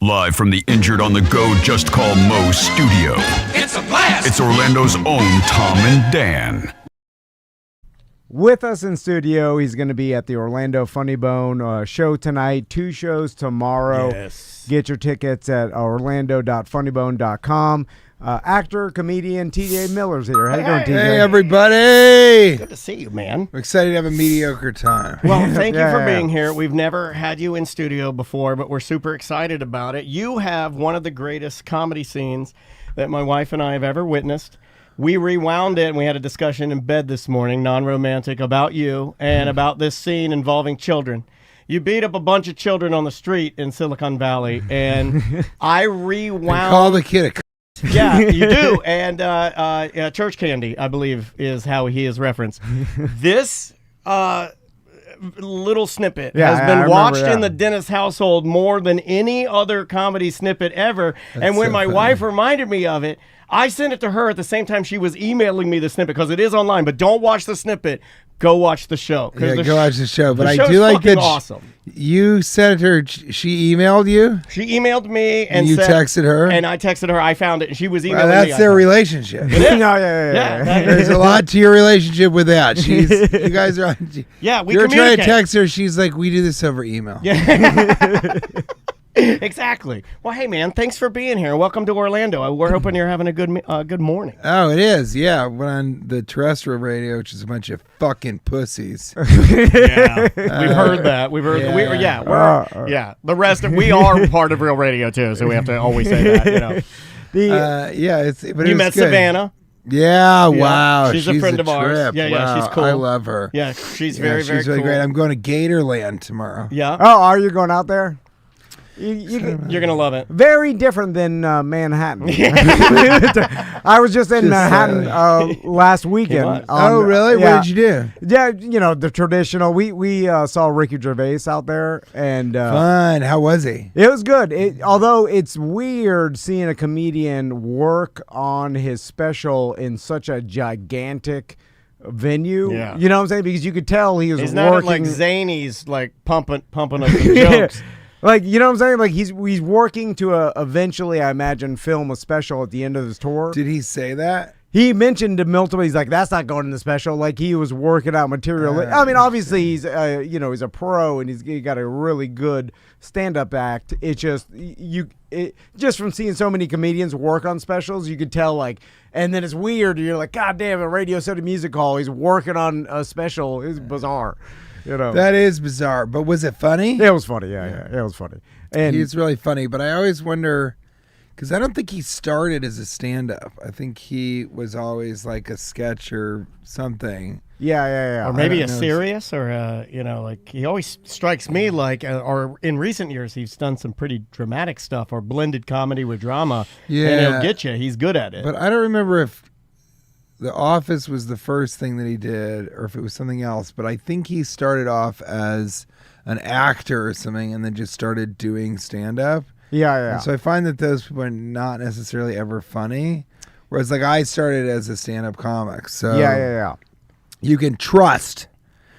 Live from the Injured on the Go Just Call Mo studio. It's a blast! It's Orlando's own Tom and Dan. With us in studio, he's going to be at the Orlando Funny Bone show tonight, 2 shows tomorrow. Yes. Get your tickets at orlando.funnybone.com. Actor, comedian, T.J.MILLER's here. How you doing, TJ? Hey, everybody. Good to see you, man. I'm excited to have a mediocre time. Well, thank you for being here. We've never had you in studio before, but we're super excited about it. You have one of the greatest comedy scenes that my wife and I have ever witnessed. We rewound it, and we had a discussion in bed this morning, non-romantic, about you and about this scene involving children. You beat up a bunch of children on the street in Silicon Valley, and I rewound. Call the kid a Yeah, you do. And church candy, I believe, is how he is referenced. This little snippet has been watched in the Dennis household more than any other comedy snippet ever. And when my wife reminded me of it, I sent it to her at the same time she was emailing me the snippet, because it is online. But don't watch the snippet. Go watch the show. Yeah, go watch the show. But I do like that. Awesome. You sent it to her. She emailed you? She emailed me and you texted her? And I texted her. I found it, and she was emailing me. That's their relationship. It is. Yeah. There's a lot to your relationship with that. You guys are on. Yeah, we You're trying to communicate. text her. She's like, we do this over email. Yeah. Exactly. Well, hey, man, thanks for being here. Welcome to Orlando. We're hoping you're having a good morning. Oh, it is. Yeah. We're on the terrestrial radio, which is a bunch of fucking pussies. Yeah. We've heard that. We've heard the rest of we are part of real radio too, so we have to always say that, you know. But you met good. Savannah. Yeah, wow. She's a friend of ours. Yeah, wow. she's cool. I love her. Yeah, she's very really cool. great. I'm going to Gatorland tomorrow. Yeah. Oh, are you going out there? You're going to love it. Very different than Manhattan. I was just in Manhattan last weekend. Oh, really? Yeah. What did you do? Yeah, you know, the traditional. We saw Ricky Gervais out there. And fun. How was he? It was good. Although it's weird seeing a comedian work on his special in such a gigantic venue. Yeah. You know what I'm saying? Because you could tell he was He's working. not like Zany's, like pumping up the jokes. Like, you know what I'm saying? Like, he's working to eventually, I imagine, film a special at the end of his tour. Did he say that? He mentioned to Milton, he's like, that's not going in the special. Like, he was working out material. I mean, obviously, he's he's a pro, and he got a really good stand-up act. It's just, just from seeing so many comedians work on specials, you could tell, like, and then it's weird. You're like, God damn, a Radio City Music Hall, he's working on a special. It's bizarre. You know. That is bizarre, but was it funny? It was funny, yeah. It was funny. And he's really funny, but I always wonder, because I don't think he started as a stand-up. I think he was always like a sketch or something. Yeah. Or maybe a serious, or like he always strikes me like, or in recent years he's done some pretty dramatic stuff or blended comedy with drama. Yeah, and he'll get you. He's good at it. But I don't remember if The Office was the first thing that he did, or if it was something else. But I think he started off as an actor or something, and then just started doing stand-up. Yeah. And so I find that those people are not necessarily ever funny. Whereas, like, I started as a stand-up comic. So Yeah. You can trust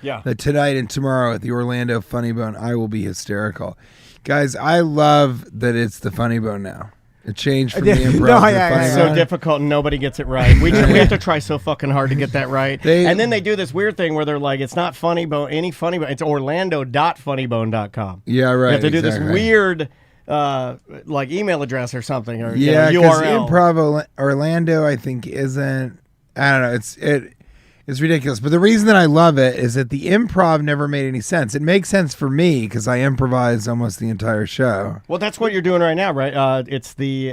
yeah. that tonight and tomorrow at the Orlando Funny Bone, I will be hysterical. Guys, I love that it's the Funny Bone now. It changed from the improv to the Funny It's Bone. so difficult and nobody gets it right. We have to try so fucking hard to get that right. And then they do this weird thing where they're like, it's not Funny Bone, any Funny Bone. It's orlando.funnybone.com. Yeah, right. You have to do this exactly. weird like email address or something, or yeah, because URL. Improv Orlando, I think, isn't. I don't know. It's ridiculous. But the reason that I love it is that the improv never made any sense. It makes sense for me because I improvise almost the entire show. Well, that's what you're doing right now, right? It's the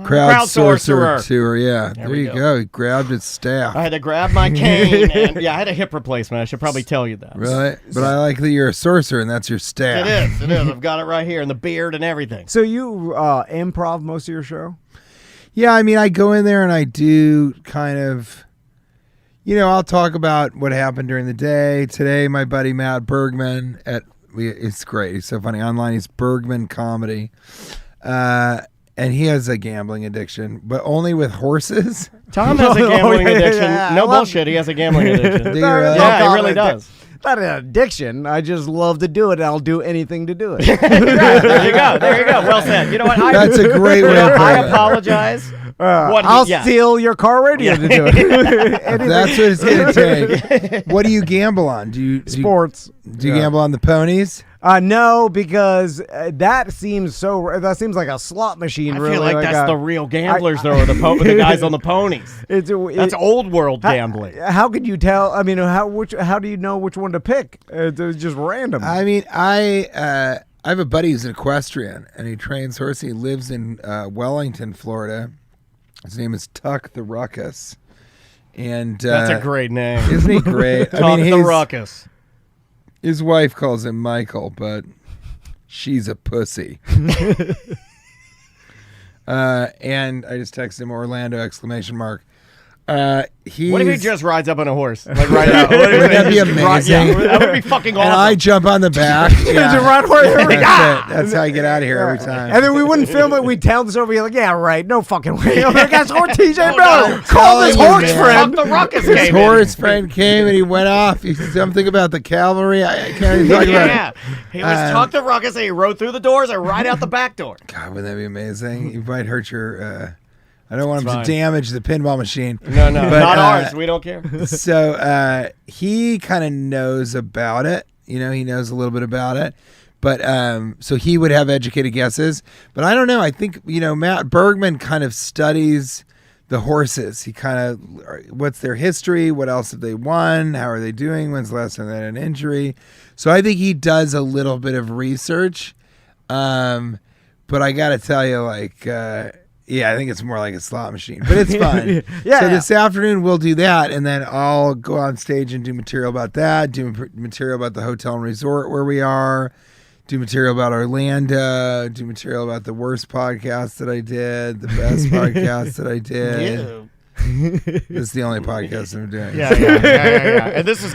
Crowdsourcer tour. Yeah, there you go. He grabbed his staff. I had to grab my cane, and I had a hip replacement. I should probably tell you that. Really? But I like that you're a sorcerer and that's your staff. It is. I've got it right here, and the beard and everything. So you improv most of your show? Yeah, I mean, I go in there and I do kind of, I'll talk about what happened during the day. Today, my buddy Matt Bergman it's great. He's so funny. Online, he's Bergman Comedy. And he has a gambling addiction, but only with horses. Tom has a gambling addiction. No bullshit. He has a gambling addiction. Do you really? Yeah, he really does. not an addiction. I just love to do it, and I'll do anything to do it. There you go. There you go. Well said. You know what? That's a great way to put I it. apologize. I'll steal your car radio to do it. That's what it's going to take. What do you gamble on? Sports. Do you gamble on the ponies? No, because that seems like a slot machine. I really. feel like that's the real gamblers, though, or the guys on the ponies. That's old world gambling. How could you tell? I mean, how do you know which one to pick? It's just random. I mean, I have a buddy who's an equestrian, and he trains horses. He lives in Wellington, Florida. His name is Tuck the Ruckus. And that's a great name. Isn't he great? Tuck the Ruckus. His wife calls him Michael, but she's a pussy. And I just texted him Orlando ! What if he just rides up on a horse? Like right out. Wouldn't that be amazing? Yeah, that would be fucking awesome. And I jump on the back. That's how I get out of here every time. And then we wouldn't film it. We'd tell the story. We'd be like, yeah, right. No fucking way. I'm like, that's T.J.MILLER. Call this horse friend. The ruckus His came horse friend came and he went off. He said something about the cavalry. I can't even talk about it. He was Tuck the Ruckus and he rode through the doors and right out the back door. God, wouldn't that be amazing? You might hurt your... I don't want him to damage the pinball machine. No, but, not ours. We don't care. So he kind of knows about it. You know, he knows a little bit about it. But so he would have educated guesses. But I don't know. I think, Matt Bergman kind of studies the horses. He kind of, what's their history? What else have they won? How are they doing? When's the last time they had an injury? So I think he does a little bit of research. But I got to tell you, yeah, I think it's more like a slot machine, but it's fun. This afternoon we'll do that, and then I'll go on stage and do material about that, do material about the hotel and resort where we are, do material about Orlando, do material about the worst podcast that I did, the best podcast that I did. This is the only podcast I'm doing. Yeah. And this is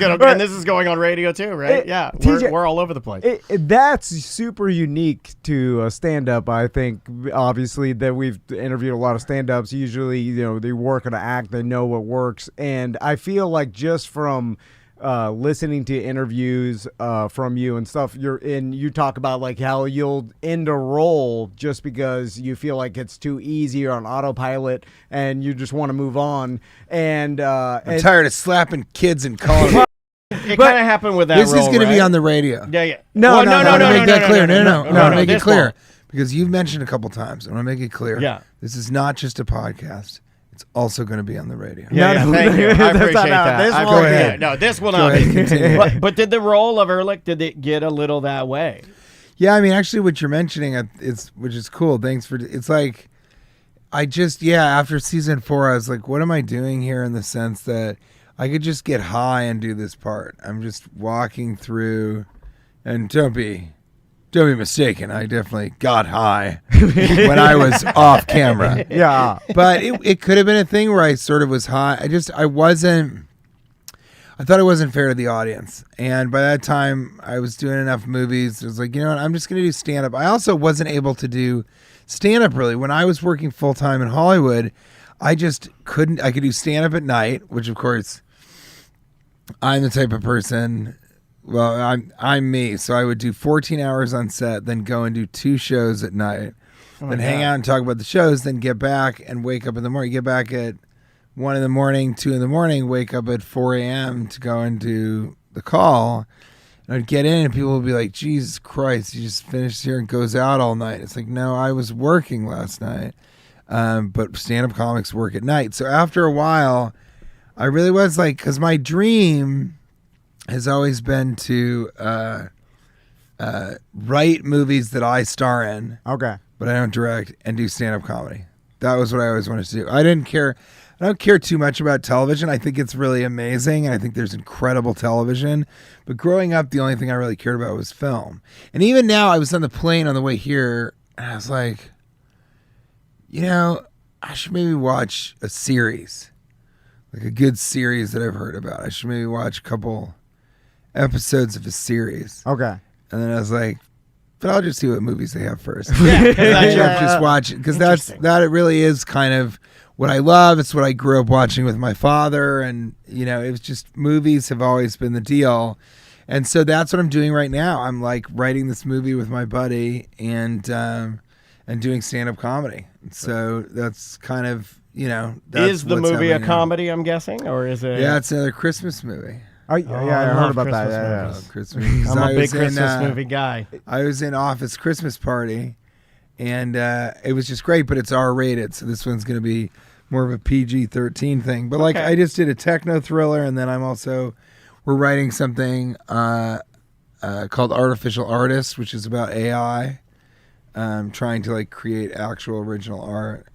going on radio too, right? We're all over the place. That's super unique to stand-up. I think obviously that we've interviewed a lot of stand-ups. Usually, they work on an act, they know what works, and I feel like just from listening to interviews from you and stuff, you talk about like how you'll end a role just because you feel like it's too easy or on autopilot and you just want to move on. And I'm tired of slapping kids and calling them. It kind of happened with that. This role, is going to be on the radio. Yeah. No. I want to make that clear. No. Make it clear because you've mentioned a couple times. I want to make it clear. Yeah. This is not just a podcast. It's also going to be on the radio. Yeah, thank you. I appreciate that. Go ahead. No, this will not be. But did the role of Ehrlich, did it get a little that way? Yeah, I mean, actually, what you're mentioning, which is cool. Thanks for. It's like, after season 4, I was like, what am I doing here? In the sense that I could just get high and do this part. I'm just walking through, and don't be mistaken. I definitely got high when I was off camera. Yeah. But it could have been a thing where I sort of was high. I thought it wasn't fair to the audience. And by that time, I was doing enough movies. I was like, you know what? I'm just going to do stand-up. I also wasn't able to do stand-up really. When I was working full-time in Hollywood, I just couldn't. I could do stand-up at night, which, of course, I'm the type of person... Well, I'm me, so I would do 14 hours on set, then go and do 2 shows at night, then hang out and talk about the shows, then get back and wake up in the morning. Get back at 1 in the morning, 2 in the morning, wake up at 4 a.m. to go and do the call. And I'd get in and people would be like, Jesus Christ, you just finished here and goes out all night. It's like, no, I was working last night, but stand-up comics work at night. So after a while, I really was like, because my dream... has always been to write movies that I star in. Okay. But I don't direct and do stand-up comedy. That was what I always wanted to do. I don't care too much about television. I think it's really amazing, and I think there's incredible television. But growing up, the only thing I really cared about was film. And even now, I was on the plane on the way here, and I was like, I should maybe watch a series. Like a good series that I've heard about. I should maybe watch a couple... episodes of a series. Okay. And then I was like, but I'll just see what movies they have first. Just watch it. Because that it really is kind of what I love. It's what I grew up watching with my father. And, it was just movies have always been the deal. And so that's what I'm doing right now. I'm like writing this movie with my buddy and doing stand-up comedy. So that's kind of, that's Is the what's movie a happening now. comedy, I'm guessing? Or is it? Yeah, it's another Christmas movie. I heard love about that. Christmas Yeah, movies. Christmas. 'Cause I'm I a big was in, Christmas movie guy. I was in Office Christmas Party, and it was just great, but it's R-rated, so this one's going to be more of a PG-13 thing. But like, Okay. I just did a techno thriller, and then we're writing something called Artificial Artist, which is about AI, trying to like create actual original art,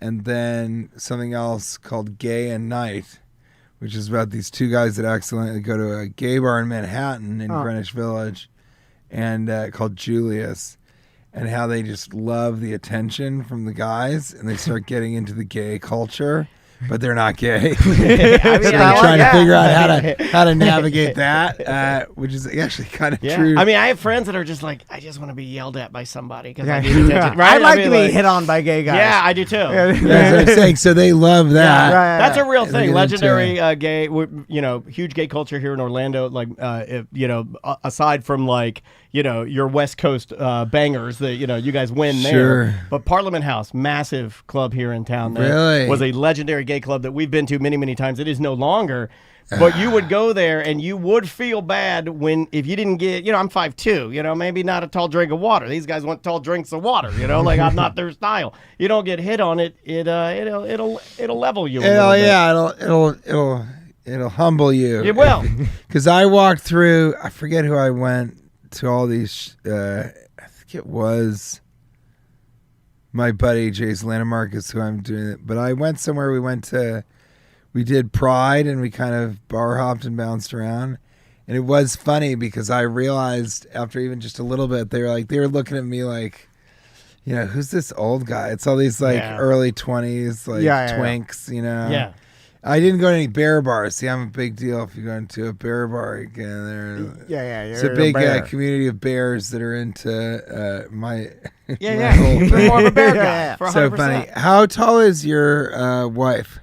and then something else called Gay and Night, which is about these two guys that accidentally go to a gay bar in Manhattan in Greenwich Village, and called Julius, and how they just love the attention from the guys, and they start getting into the gay culture, but they're not gay. So they're trying to figure out how to navigate that, which is actually kind of true. I mean, I have friends that are just like, I just want to be yelled at by somebody because I Yeah. need attention. Right? I like mean, to be hit on by gay guys. Yeah, I do too. That's what I'm saying. So they love that. Right. That's a real They thing. get Legendary into gay, huge gay culture here in Orlando. Like, aside from like, your West Coast bangers that you guys win there. Sure. But Parliament House, massive club here in town. That Really? was a legendary gay club that we've been to many, many times. It is no longer. But you would go there and you would feel bad if you didn't get, I'm 5'2", maybe not a tall drink of water. These guys want tall drinks of water, like I'm not their style. You don't get hit on it, it'll level you a little bit. It'll humble you. It will. Because I walked through, I forget who I went to all these, I think it was my buddy Jason Landemarcus who I'm doing it. But I went somewhere, we did Pride and we kind of bar hopped and bounced around. And it was funny because I realized after even just a little bit, they were looking at me like, who's this old guy? It's all these like early 20s, like twinks, Yeah. I didn't go to any bear bars. See, I'm a big deal if you go into a bear bar again. It's a big community of bears that are into my my whole You're thing. more of a bear guy. For 100%. So funny. How tall is your wife?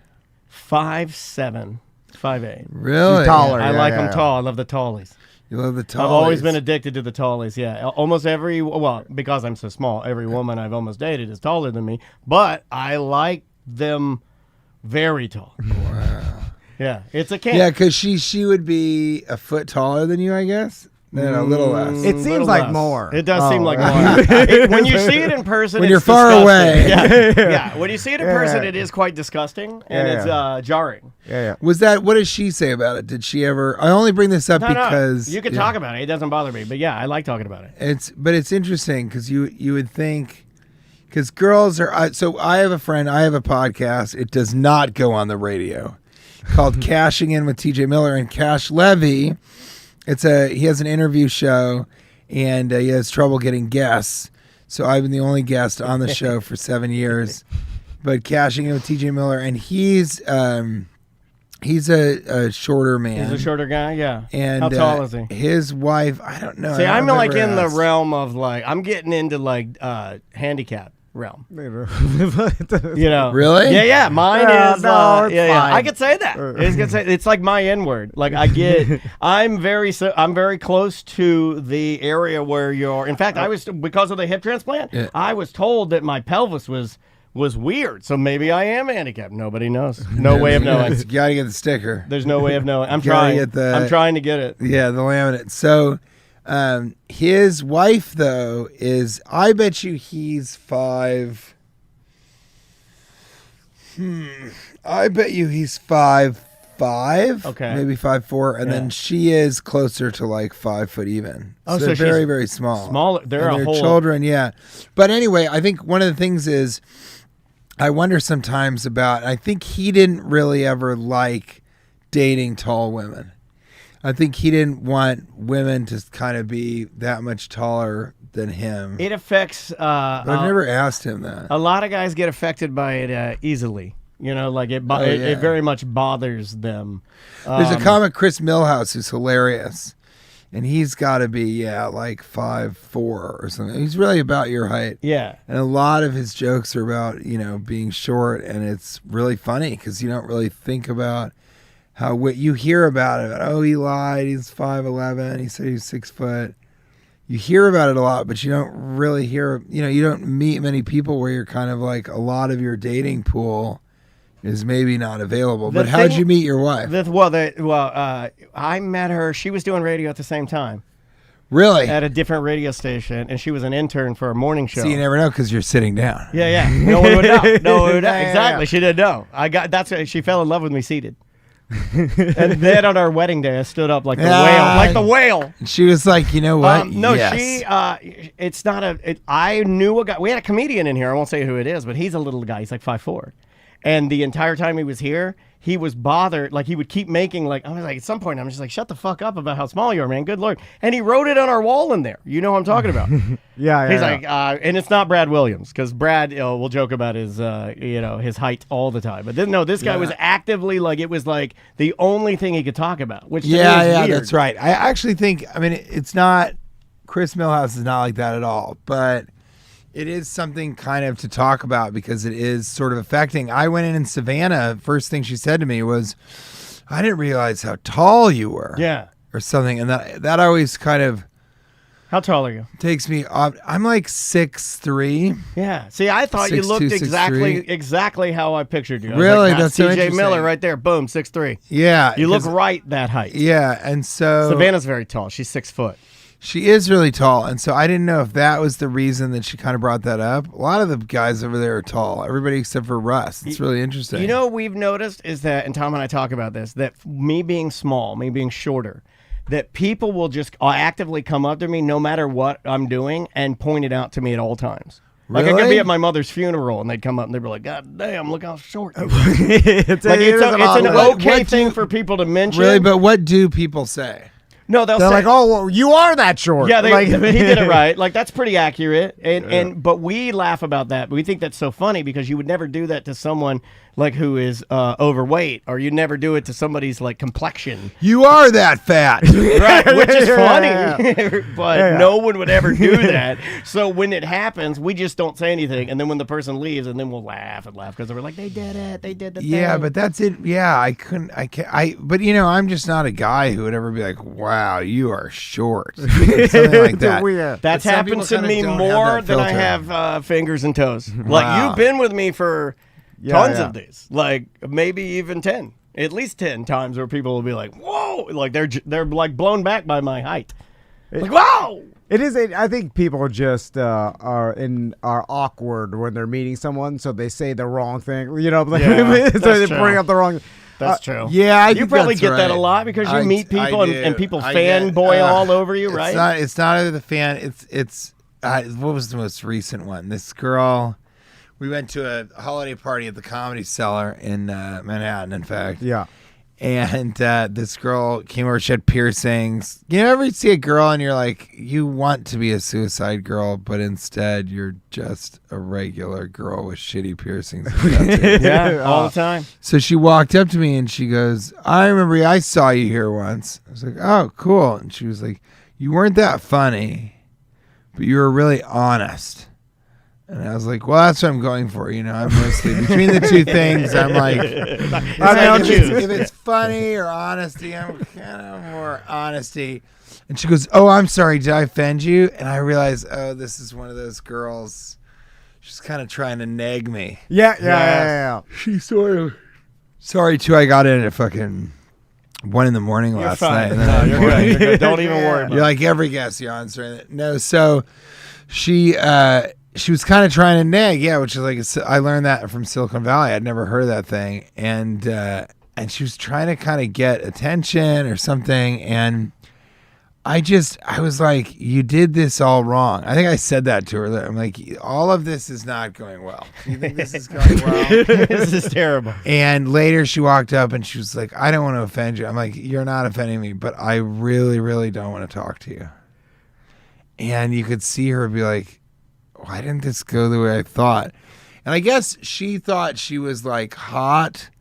5'7", 5'8". Really? She's taller. I like them tall. I love the tallies. You love the tallies. I've always been addicted to the tallies. Yeah, almost because I'm so small, every woman I've almost dated is taller than me. But I like them very tall. Wow. Yeah, it's a kink. Yeah, because she would be a foot taller than you, I guess. No, a little less. It seems Little like less. more. It does seem like right. more. When you see it in person, When it's you're far disgusting. away. Yeah. When you see it in person, Yeah. it is quite disgusting and it's jarring. Yeah. What does she say about it? Did she ever? I only bring this up because you can talk about it. It doesn't bother me. But yeah, I like talking about it. It's interesting because you would think, because girls are. So I have a friend. I have a podcast. It does not go on the radio, called Cashing In with T.J.MILLER and Cash Levy. He has an interview show, and he has trouble getting guests. So I've been the only guest on the show for 7 years. But Cashing In with T.J.MILLER, and he's a shorter man. He's a shorter guy, yeah. And how tall is he? His wife, I don't know. See, I'm I've like never in the asked. realm of like I'm getting into like handicap realm. Really? Yeah. Mine Yeah, is. no, it's fine. I could say that. It's like my N word. Like I'm very close to the area where you're. In fact, I was because of the hip transplant. Yeah. I was told that my pelvis was weird. So maybe I am handicapped. Nobody knows. No way of knowing. You gotta get the sticker. There's no way of knowing. I'm Gotta trying. get I'm trying to get it. Yeah, the laminate. So, his wife though is, I bet you he's 5. I bet you he's 5'5". Okay. Maybe 5'4", and Yeah. then she is closer to like 5 foot even. Oh, so so they're very, she's very small. smaller. They're And a they're whole- children, yeah. But anyway, I think one of the things is, I wonder sometimes about. I think he didn't really ever like dating tall women. I think he didn't want women to kind of be that much taller than him. It affects. But I've never asked him that. A lot of guys get affected by it easily. Like it yeah. it very much bothers them. There's a comic, Chris Millhouse, who's hilarious. And he's got to be, like 5'4" or something. He's really about your height. Yeah. And a lot of his jokes are about, being short. And it's really funny because you don't really think about how what you hear about it. Oh, he lied. He's 5'11". He said he's 6 foot. You hear about it a lot, but you don't really hear. You don't meet many people where you're kind of like a lot of your dating pool is maybe not available. But how'd you meet your wife? I met her. She was doing radio at the same time. Really? At a different radio station, and she was an intern for a morning show. So you never know because you're sitting down. Yeah. No one would know. No one would know. Yeah. Exactly. She didn't know. That's why she fell in love with me seated. And then on our wedding day, I stood up like the whale. Like the whale. And she was like, you know what? No, yes. it's not I knew a guy. We had a comedian in here. I won't say who it is, but he's a little guy. He's like 5'4". And the entire time he was here, he was bothered. Like, he would keep making, like, I was like, at some point, I'm just like, shut the fuck up about how small you are, man. Good Lord. And he wrote it on our wall in there. You know what I'm talking about. He's like, and it's not Brad Williams, because Brad will joke about his, his height all the time. But this guy was actively, like, it was like the only thing he could talk about, which to me is weird. That's right. I actually think, it's not, Chris Millhouse is not like that at all, but it is something kind of to talk about because it is sort of affecting. I went in Savannah. First thing she said to me was, I didn't realize how tall you were. Yeah. Or something. And that always kind of. How tall are you? Takes me off. I'm like 6'3". Yeah. See, I thought you looked exactly how I pictured you. Really? That's so T.J. Miller right there. Boom, 6'3". Yeah. You look right that height. Yeah. And so. Savannah's very tall. She's 6 foot. She is really tall, and so I didn't know if that was the reason that she kind of brought that up. A lot of the guys over there are tall, everybody except for Russ. It's really interesting. You know what we've noticed is that, and Tom and I talk about this, that me being small, me being shorter, that people will just actively come up to me no matter what I'm doing and point it out to me at all times. Like, I could be at my mother's funeral, and they'd come up and they'd be like, God damn, look how short you are. It's an okay thing for people to mention. Really, but what do people say? No, they're like, "Oh, well, you are that short." Yeah, he did it right. Like, that's pretty accurate. But we laugh about that. But we think that's so funny because you would never do that to someone like who is overweight, or you never do it to somebody's like complexion. You are that fat, right? Which is funny, but no one would ever do that. So when it happens, we just don't say anything, and then when the person leaves, and then we'll laugh because we're like, they did it, they did the thing. Yeah, but that's it. Yeah, I can't. But I'm just not a guy who would ever be like, wow, you are short, something like that. Weird. That's happened to me more than I have fingers and toes. Like, you've been with me for tons of these, like maybe even 10, at least 10 times where people will be like, whoa, like they're like blown back by my height. Like, whoa. It is. I think people just are awkward when they're meeting someone, so they say the wrong thing. So they bring up the wrong. That's true. Yeah, you probably get that a lot because you meet people and people fanboy all over you, right? It's not the fan. It's what was the most recent one? This girl. We went to a holiday party at the Comedy Cellar in Manhattan, in fact. Yeah. And this girl came over. She had piercings. You ever see a girl and you're like, you want to be a suicide girl, but instead you're just a regular girl with shitty piercings. Yeah, all the time. So she walked up to me and she goes, I remember I saw you here once. I was like, oh, cool. And she was like, you weren't that funny, but you were really honest. And I was like, well, that's what I'm going for. I'm mostly between the two things. I'm like, if it's funny or honesty, I'm kind of more honesty. And she goes, oh, I'm sorry. Did I offend you? And I realized, oh, this is one of those girls. She's kind of trying to nag me. Yeah. She's sort of. Sorry, too. I got in at fucking 1 a.m. last night. And then you're good. Don't even worry about it. You're like every guest you're answering. No, so she was kind of trying to nag, which is like, I learned that from Silicon Valley. I'd never heard of that thing. And she was trying to kind of get attention or something. And I was like, you did this all wrong. I think I said that to her. I'm like, all of this is not going well. You think this is going well? This is terrible. And later she walked up and she was like, I don't want to offend you. I'm like, you're not offending me, but I really, really don't want to talk to you. And you could see her be like, why didn't this go the way I thought? And I guess she thought she was like hot,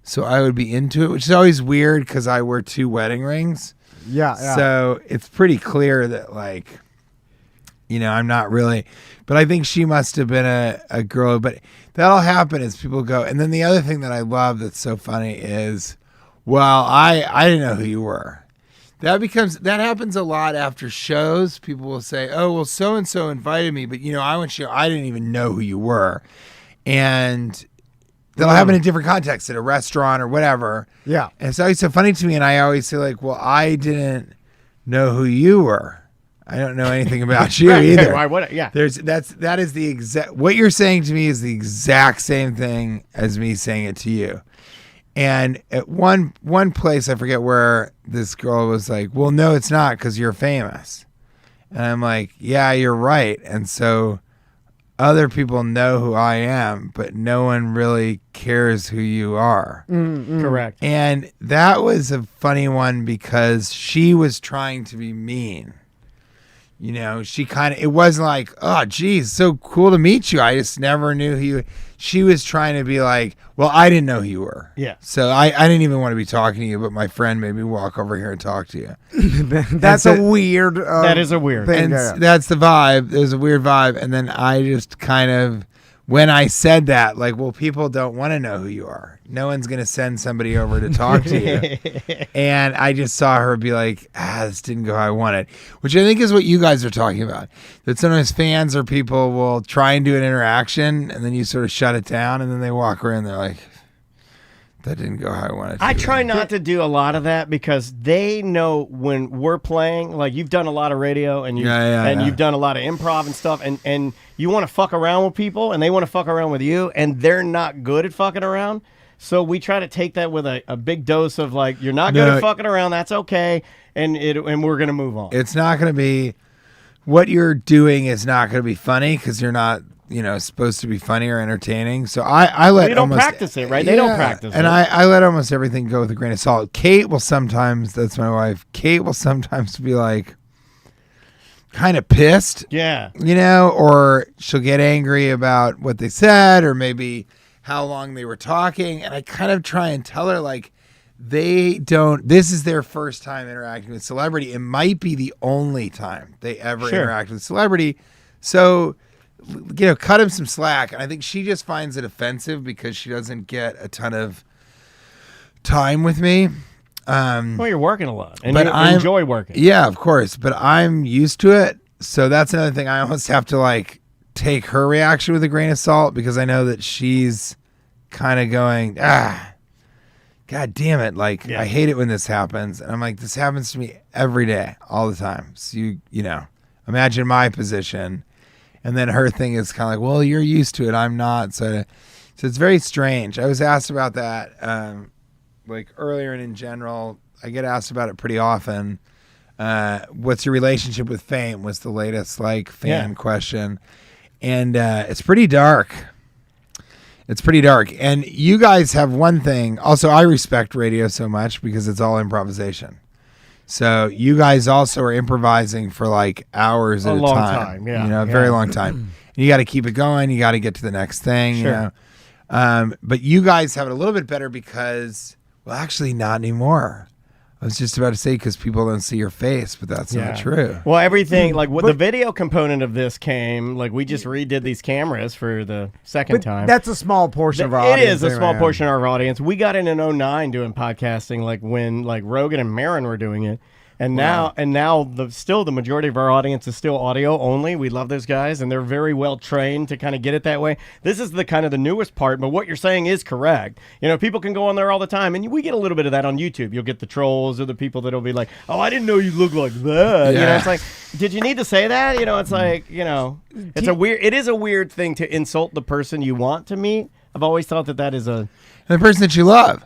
so I would be into it, which is always weird because I wear 2 wedding rings. Yeah. So it's pretty clear that, like, I'm not really. But I think she must have been a girl. But that'll happen as people go. And then the other thing that I love that's so funny is Well, I didn't know who you were. That happens a lot after shows. People will say, "Oh, well, so and so invited me, but I went show. I didn't even know who you were," and that'll happen in different contexts at a restaurant or whatever. Yeah, and it's always so funny to me, and I always say like, "Well, I didn't know who you were. I don't know anything about you either." Why would it? Yeah. That is the exact what you're saying to me is the exact same thing as me saying it to you. And at one place, I forget where, this girl was like, "Well, no, it's not because you're famous." And I'm like, "Yeah, you're right." And so other people know who I am, but no one really cares who you are. Correct. And that was a funny one because she was trying to be mean. She it wasn't like, "Oh, geez, so cool to meet you. I just never knew who you." She was trying to be like, "Well, I didn't know who you were. Yeah. So I didn't even want to be talking to you, but my friend made me walk over here and talk to you." That's a weird. That is a weird thing. And that's the vibe. There's a weird vibe. And then I just kind of, when I said that, like, well, people don't want to know who you are. No one's going to send somebody over to talk to you. And I just saw her be like, this didn't go how I wanted, which I think is what you guys are talking about. That sometimes fans or people will try and do an interaction and then you sort of shut it down and then they walk around and they're like, that didn't go how I wanted to. I try not to do a lot of that because they know when we're playing, like you've done a lot of radio and you've done a lot of improv and stuff, and you want to fuck around with people and they want to fuck around with you and they're not good at fucking around. So we try to take that with a big dose of like, you're not good at fucking around, that's okay, and we're going to move on. It's not going to be, what you're doing is not going to be funny because you're not supposed to be funny or entertaining. So I let you don't practice it, right? Yeah, they don't practice and it. I let almost everything go with a grain of salt. Kate will sometimes, that's my wife, Kate will sometimes be like kind of pissed. Yeah. Or she'll get angry about what they said or maybe how long they were talking. And I kind of try and tell her like, this is their first time interacting with celebrity. It might be the only time they ever interact with celebrity. So, cut him some slack. And I think she just finds it offensive because she doesn't get a ton of time with me. Well, you're working a lot, and you enjoy working. Yeah, of course. But I'm used to it. So that's another thing. I almost have to like take her reaction with a grain of salt because I know that she's kind of going, God damn it. Like, I hate it when this happens. And I'm like, this happens to me every day, all the time. So imagine my position. And then her thing is kind of like, well, you're used to it. I'm not. So it's very strange. I was asked about that like earlier and in general. I get asked about it pretty often. What's your relationship with fame was the latest like fan question. And it's pretty dark. It's pretty dark. And you guys have one thing. Also, I respect radio so much because it's all improvisation. So you guys also are improvising for like hours at a long time. Yeah. A very long time. And you got to keep it going. You got to get to the next thing. Sure. But you guys have it a little bit better because, well, actually not anymore. I was just about to say because people don't see your face, but that's not true. Well, everything, like the video component of this came, like we just redid these cameras for the second time. That's a small portion of our audience. It is a small portion of our audience. We got in 2009 doing podcasting, like when like Rogan and Maron were doing it. And now the majority of our audience is still audio only. We love those guys, and they're very well trained to kind of get it that way. This is the kind of the newest part, but what you're saying is correct. People can go on there all the time, and we get a little bit of that on YouTube. You'll get the trolls or the people that'll be like, "Oh, I didn't know you look like that." Yeah. It's like, did you need to say that? It's like, it's it is a weird thing to insult the person you want to meet. I've always thought that is the person that you love.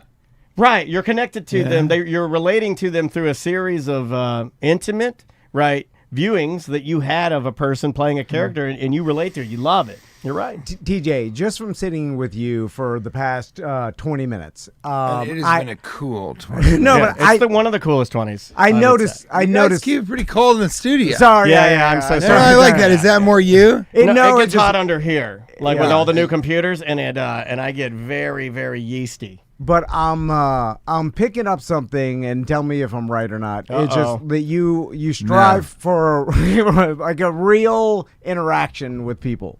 Right, you're connected to them. You're relating to them through a series of intimate, viewings that you had of a person playing a character, and you relate to it. You love it. You're right. TJ, just from sitting with you for the past 20 minutes, It has been a cool 20. No, Yeah, but it's one of the coolest 20s. I noticed. You guys keep it pretty cold in the studio. Sorry, I'm so No, sorry. I like that. Is that more you? It No, gets just- hot under here, like with Yeah. all the new computers, and I get very, very yeasty. But I'm picking up something, and tell me if I'm right or not. It's Uh-oh. just that you strive for like a real interaction with people,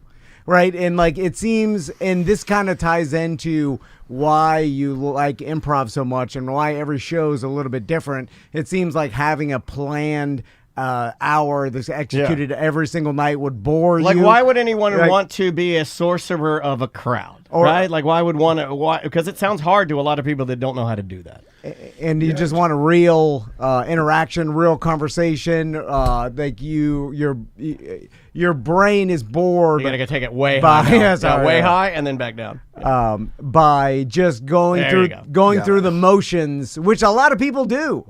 right? And like it seems, and this kind of ties into why you like improv so much and why every show is a little bit different. It seems like having a planned hour that's executed every single night would bore you. Like, why would anyone want to be a sorcerer of a crowd? Right? Like, why would want to? Why? Because it sounds hard to a lot of people that don't know how to do that. And you just want a real interaction, real conversation. Like your brain is bored. You gotta take it way high, way high, and then back down. By just going through the motions, which a lot of people do.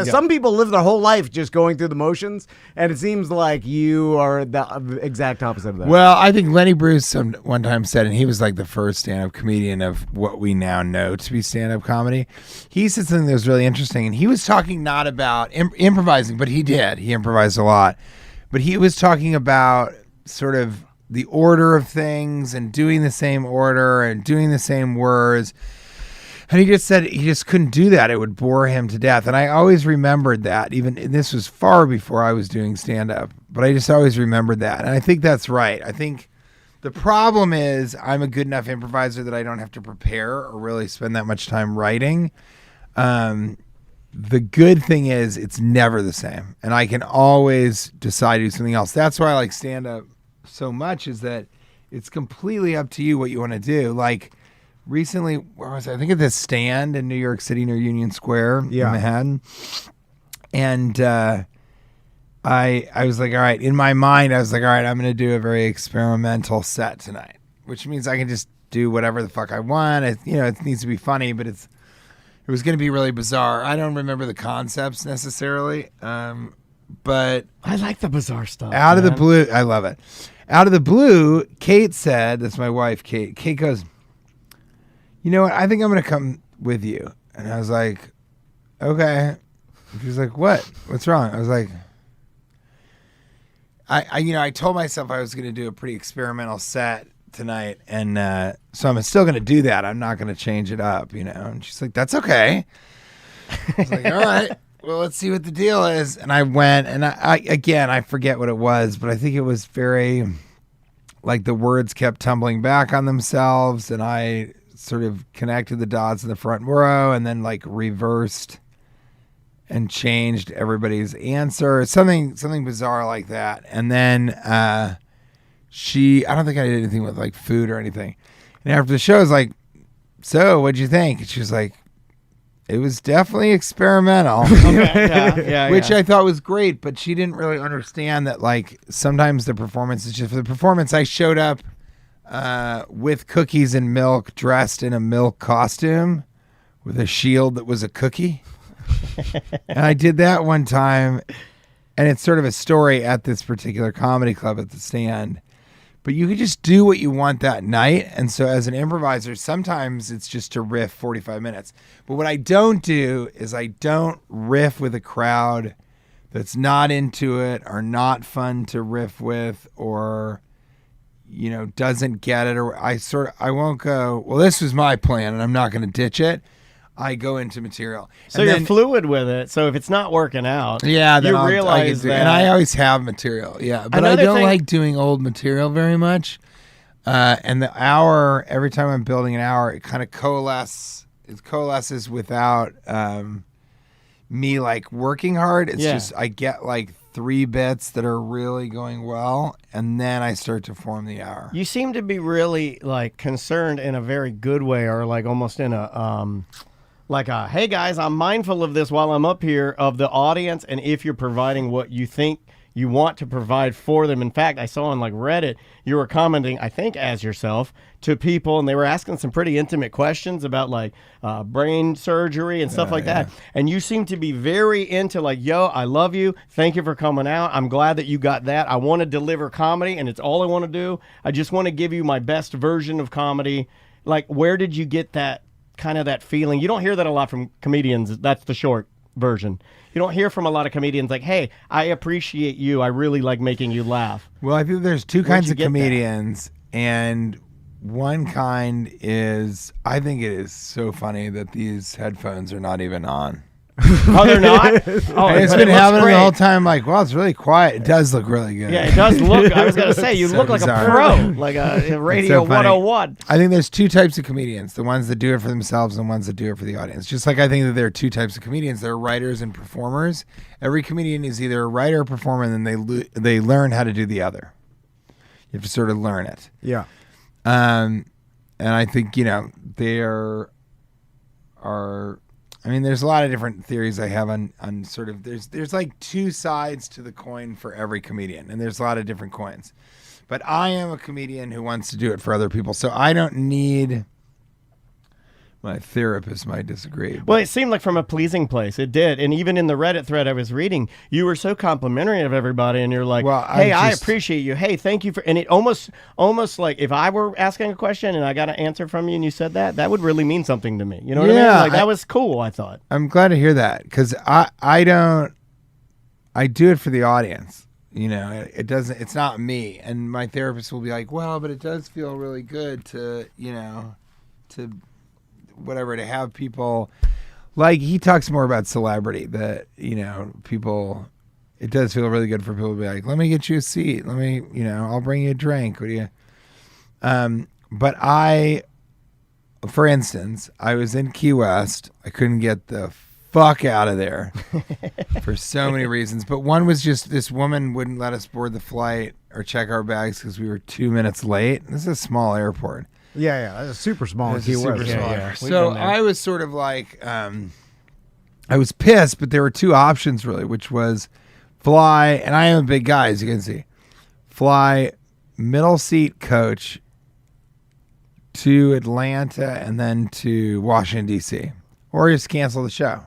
Some people live their whole life just going through the motions, and it seems like you are the exact opposite of that. Well, I think Lenny Bruce one time said, and he was like the first stand-up comedian of what we now know to be stand-up comedy. He said something that was really interesting, and he was talking not about improvising, but he did. He improvised a lot. But he was talking about sort of the order of things and doing the same order and doing the same words. And he just said he just couldn't do that. It would bore him to death. And I always remembered that, and this was far before I was doing stand-up, but I just always remembered that. And I think that's right. I think the problem is I'm a good enough improviser that I don't have to prepare or really spend that much time writing. The good thing is it's never the same, and I can always decide to do something else. That's why I like stand-up so much, is that it's completely up to you what you want to do. Like recently, where was I? I think at this stand in New York City near Union Square in Manhattan. And I was like, all right, in my mind, I was like, all right, I'm going to do a very experimental set tonight, which means I can just do whatever the fuck I want. It needs to be funny, but it was going to be really bizarre. I don't remember the concepts necessarily, but I like the bizarre stuff. Out of the blue, I love it. Out of the blue, Kate said, that's my wife, Kate. Kate goes, you know what? I think I'm going to come with you. And I was like, okay. And she was like, what? What's wrong? I was like, I told myself I was going to do a pretty experimental set tonight, and so I'm still going to do that. I'm not going to change it up, And she's like, that's okay. I was like, all right, well, let's see what the deal is. And I went, and I forget what it was, but I think it was very, like the words kept tumbling back on themselves, and I sort of connected the dots in the front row, and then like reversed and changed everybody's answer, something bizarre like that. And then I don't think I did anything with like food or anything. And after the show, I was like, so what'd you think? And she was like, it was definitely experimental. Which I thought was great, but she didn't really understand that like sometimes the performance is just for the performance. I showed up with cookies and milk, dressed in a milk costume with a shield that was a cookie. And I did that one time, and it's sort of a story at this particular comedy club at the stand. But you could just do what you want that night. And so as an improviser, sometimes it's just to riff 45 minutes. But what I don't do is I don't riff with a crowd that's not into it or not fun to riff with, or doesn't get it, or I won't go, well, this was my plan and I'm not going to ditch it. I go into material. So you're fluid with it. So if it's not working out, then you realize that. And I always have material, but I don't like doing old material very much. And the hour, every time I'm building an hour, it kind of coalesces without me like working hard. It's just I get like 3 bits that are really going well, and then I start to form the hour. You seem to be really like concerned in a very good way, or like almost in a hey guys, I'm mindful of this while I'm up here, of the audience, and if you're providing what you think you want to provide for them. In fact, I saw on like Reddit, you were commenting, I think as yourself, to people, and they were asking some pretty intimate questions about like brain surgery and stuff like that. And you seem to be very into like, yo, I love you. Thank you for coming out. I'm glad that you got that. I want to deliver comedy, and it's all I want to do. I just want to give you my best version of comedy. Like, where did you get that kind of that feeling? You don't hear that a lot from comedians. That's the short version. You don't hear from a lot of comedians like, hey, I appreciate you. I really like making you laugh. Well, I think there's two kinds of comedians, and one kind is, I think it is so funny that these headphones are not even on. Oh, they're not? Oh, And it's but been it looks happening great. the whole time. Like, well, it's really quiet. It does look really good. Yeah, it does look. I was going to say, you So look like bizarre. a pro, like a Radio so funny. 101. I think there's two types of comedians: the ones that do it for themselves and the ones that do it for the audience. Just like I think that there are two types of comedians: there are writers and performers. Every comedian is either a writer or performer, and then they learn how to do the other. You have to sort of learn it. Yeah. And I think there are. I mean, there's a lot of different theories I have on sort of there's like two sides to the coin for every comedian, and there's a lot of different coins. But I am a comedian who wants to do it for other people, so I don't need. My therapist might disagree. Well, it seemed like from a pleasing place. It did. And even in the Reddit thread I was reading, you were so complimentary of everybody, and you're like, Well, hey, I just- appreciate you. Hey, thank you for... And it almost like if I were asking a question and I got an answer from you and you said that would really mean something to me. You know what I mean? Yeah, Like, that was cool, I thought. I'm glad to hear that because I do it for the audience. It doesn't. It's not me. And my therapist will be like, well, but it does feel really good to to have people like he talks more about celebrity that people. It does feel really good for people to be like, let me get you a seat. Let me I'll bring you a drink. What do you? But for instance, I was in Key West. I couldn't get the fuck out of there for so many reasons. But one was just this woman wouldn't let us board the flight or check our bags because we were 2 minutes late. This is a small airport. Yeah. That's a super small It's Key a super West. small Yeah. airport. We've So been there. I was sort of like, I was pissed, but there were two options really, which was fly, and I am a big guy, as you can see, fly middle seat coach to Atlanta and then to Washington, D.C., or just cancel the show.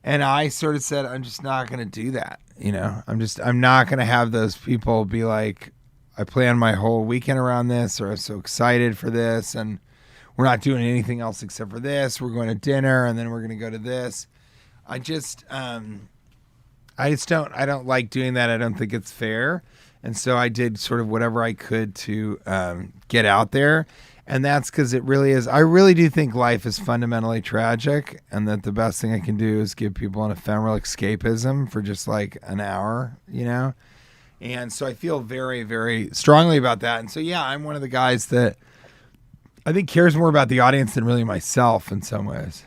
And I sort of said, I'm just not going to do that. I'm not going to have those people be like, I planned my whole weekend around this, or I'm so excited for this, and we're not doing anything else except for this. We're going to dinner, and then we're going to go to this. I don't like doing that. I don't think it's fair. And so I did sort of whatever I could to get out there. And that's because it really is. I really do think life is fundamentally tragic, and that the best thing I can do is give people an ephemeral escapism for just like an hour, And so I feel very, very strongly about that. And so, yeah, I'm one of the guys that I think cares more about the audience than really myself in some ways.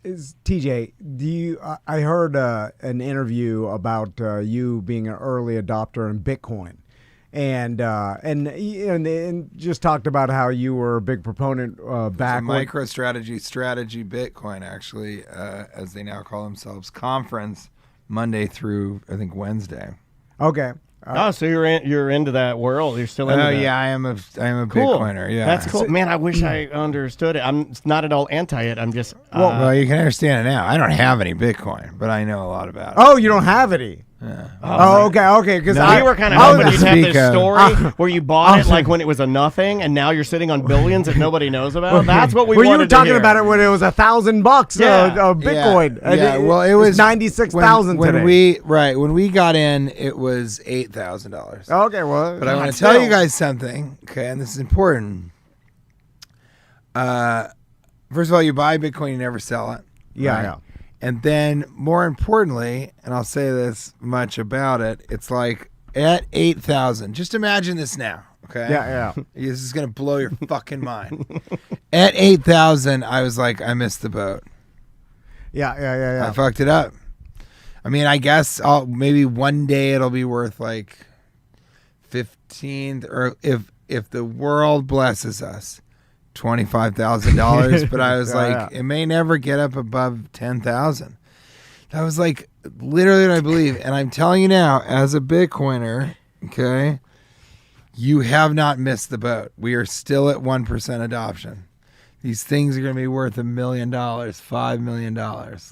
Is TJ? I heard an interview about you being an early adopter in Bitcoin, and just talked about how you were a big proponent back when MicroStrategy strategy Bitcoin, actually, as they now call themselves, conference Monday through I think Wednesday. Okay. Oh, so you're into that world. You're still into Oh that. yeah, I am a Cool. Bitcoiner. Yeah, That's cool. Man, I wish I understood it. I'm not at all anti it. I'm just... Well, you can understand it now. I don't have any Bitcoin, but I know a lot about it. Oh, you don't have any. Okay. Because we were kind of I hoping was you'd have speak this of- story where you bought it like when it was a nothing, and now you're sitting on billions that nobody knows about. That's what we Well, you wanted were talking to hear. about it when it was $1,000 Yeah. Bitcoin. Yeah, well, it was 96,000 when today. when we got in, it was $8,000. Okay, well, But I want to tell you guys something, okay, and this is important. First of all, you buy Bitcoin, you never sell it. Yeah, right? yeah. And then, more importantly, and I'll say this much about it, it's like at 8,000. Just imagine this now, okay? Yeah. This is gonna blow your fucking mind. At 8,000, I was like, I missed the boat. Yeah. I fucked it up. I mean, I guess maybe one day it'll be worth like 15, or if the world blesses us, $25,000. But I was like, it may never get up above 10,000. That was like literally what I believe. And I'm telling you now, as a Bitcoiner, okay, you have not missed the boat. We are still at 1% adoption. These things are going to be worth $1 million, $5 million.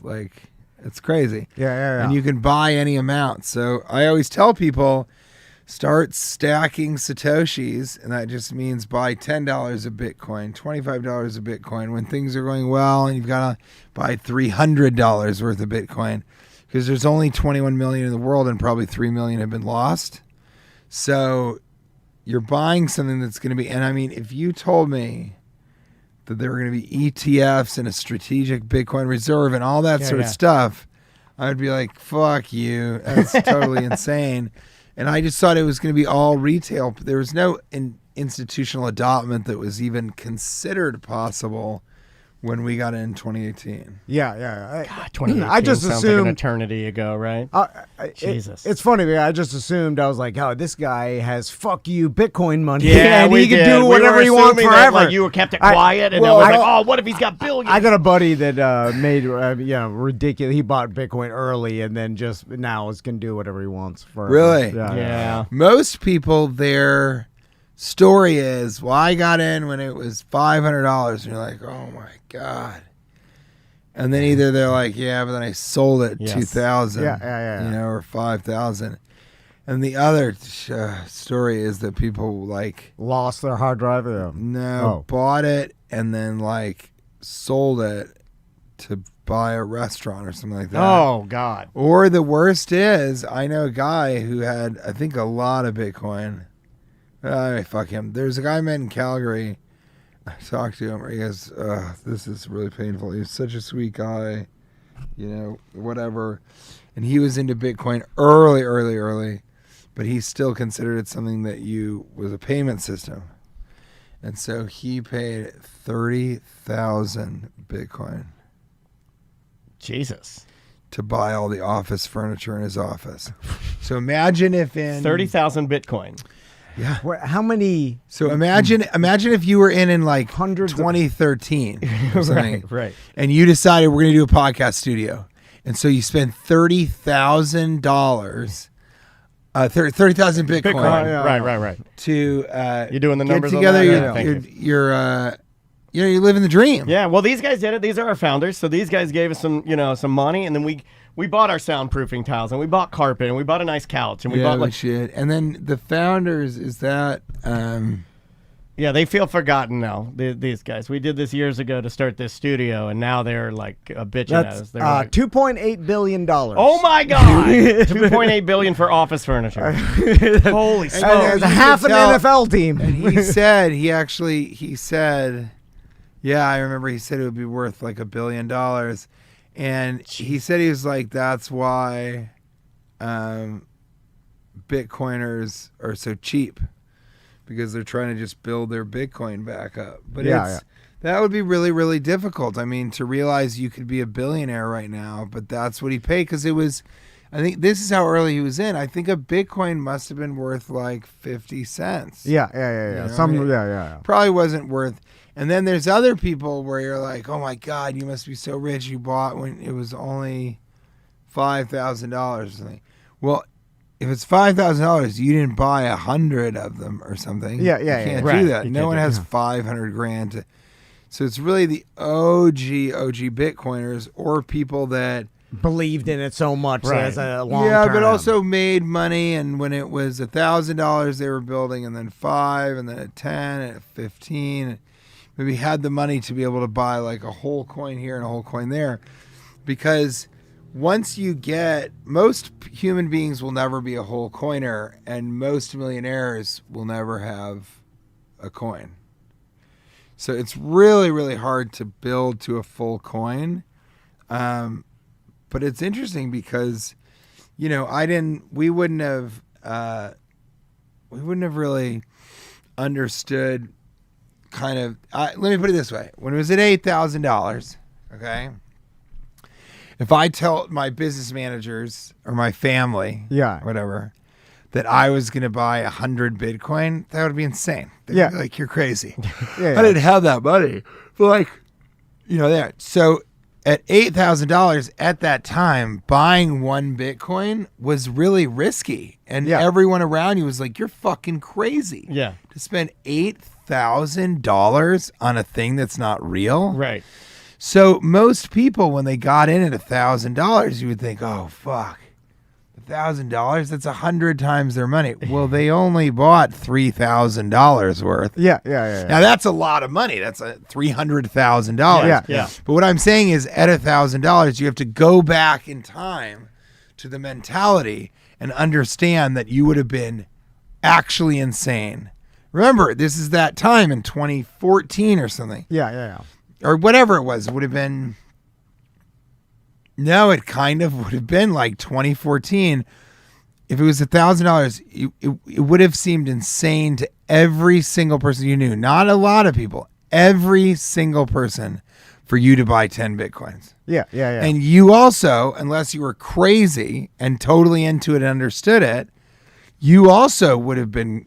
Like, it's crazy. Yeah. And you can buy any amount. So I always tell people, start stacking Satoshis, and that just means buy $10 of Bitcoin, $25 of Bitcoin when things are going well, and you've got to buy $300 worth of Bitcoin because there's only 21 million in the world and probably 3 million have been lost. So you're buying something that's going to be, and I mean, if you told me that there were going to be ETFs and a strategic Bitcoin reserve and all that sort of stuff, I would be like, fuck you. That's totally insane. And I just thought it was going to be all retail. There was no institutional adoption that was even considered possible when we got in 2018. Yeah. God, 2018 I just sounds assumed like an eternity ago, right? Jesus. It's funny, man. I just assumed, I was like, oh, this guy has fuck you Bitcoin money. Yeah, and we he can did. do whatever he wants assuming that, forever. like, you were kept it quiet, and I was like, oh, what if he's got billions? I got a buddy that made ridiculous. He bought Bitcoin early and then just now is can do whatever he wants forever. Really? Yeah. Most people, their story is, well, I got in when it was $500, and you're like, oh my God. And then either they're like, yeah, but then I sold it Yes. 2,000, Yeah. or 5,000. And the other story is that people like Lost their hard drive. Yeah. bought it and then like sold it to buy a restaurant or something like that. Oh, God. Or the worst is, I know a guy who had, I think, a lot of Bitcoin. Fuck him. There's a guy I met in Calgary. I talked to him. He goes, this is really painful. He's such a sweet guy, whatever. And he was into Bitcoin early, but he still considered it something that was a payment system. And so he paid 30,000 Bitcoin. Jesus. To buy all the office furniture in his office. So imagine if in 30,000 Bitcoin. Yeah. How many? So imagine if you were in like Hundreds of- 2013 or something, Right. and you decided we're going to do a podcast studio, and so you spend $30,000, 30,000 Bitcoin, Right. to You're doing the get numbers on together. that? Yeah, thank You're living the dream. Yeah, well, these guys did it. These are our founders. So these guys gave us some money, and then we bought our soundproofing tiles, and we bought carpet, and we bought a nice couch, and we bought we should. And then the founders is that. Yeah, they feel forgotten now. These guys. We did this years ago to start this studio, and now they're like bitching at us. That's They're like, $2.8 billion. oh my God, $2.8 billion for office furniture. Holy And smokes! there's you half could an tell- NFL team. And he said, yeah, I remember he said it would be worth like $1 billion. And he said, he was like, that's why Bitcoiners are so cheap, because they're trying to just build their Bitcoin back up. But that would be really, really difficult. I mean, to realize you could be a billionaire right now, but that's what he paid, because it was, I think this is how early he was in. I think a Bitcoin must have been worth like 50 cents. Yeah. know, Probably wasn't worth. And then there's other people where you're like, oh my God, you must be so rich. You bought when it was only $5,000 or something. Well, if it's $5,000, you didn't buy 100 of them or something. Yeah, You can't Right. do that. You No can't one do has that. 500 grand. So it's really the OG Bitcoiners, or people that Believed in it so much Right. as a long yeah, term. but also made money. And when it was $1,000, they were building, and then 5, and then at 10, and at 15. Maybe had the money to be able to buy like a whole coin here and a whole coin there, because once you get, most human beings will never be a whole coiner, and most millionaires will never have a coin. So it's really, really hard to build to a full coin. But it's interesting because, we wouldn't have really understood kind of, let me put it this way. When it was at $8,000, okay, if I tell my business managers or my family, whatever, that I was going to buy 100 Bitcoin, that would be insane. They'd be like, you're crazy. I didn't have that money. But there. So at $8,000 at that time, buying one Bitcoin was really risky. And everyone around you was like, you're fucking crazy. Yeah. To spend $8,000 on a thing that's not real. Right. So most people, when they got in at $1,000, you would think, oh, fuck. $1,000, that's 100 times their money. Well, they only bought $3,000 worth. Yeah. Now that's a lot of money. That's $300,000. Yeah. But what I'm saying is, at $1,000, you have to go back in time to the mentality and understand that you would have been actually insane Remember, this is that time in 2014 or something. Yeah. Or whatever it was. It would have been... No, it kind of would have been like 2014. If it was $1,000, it would have seemed insane to every single person you knew. Not a lot of people. Every single person for you to buy 10 Bitcoins. Yeah. And you also, unless you were crazy and totally into it and understood it, you also would have been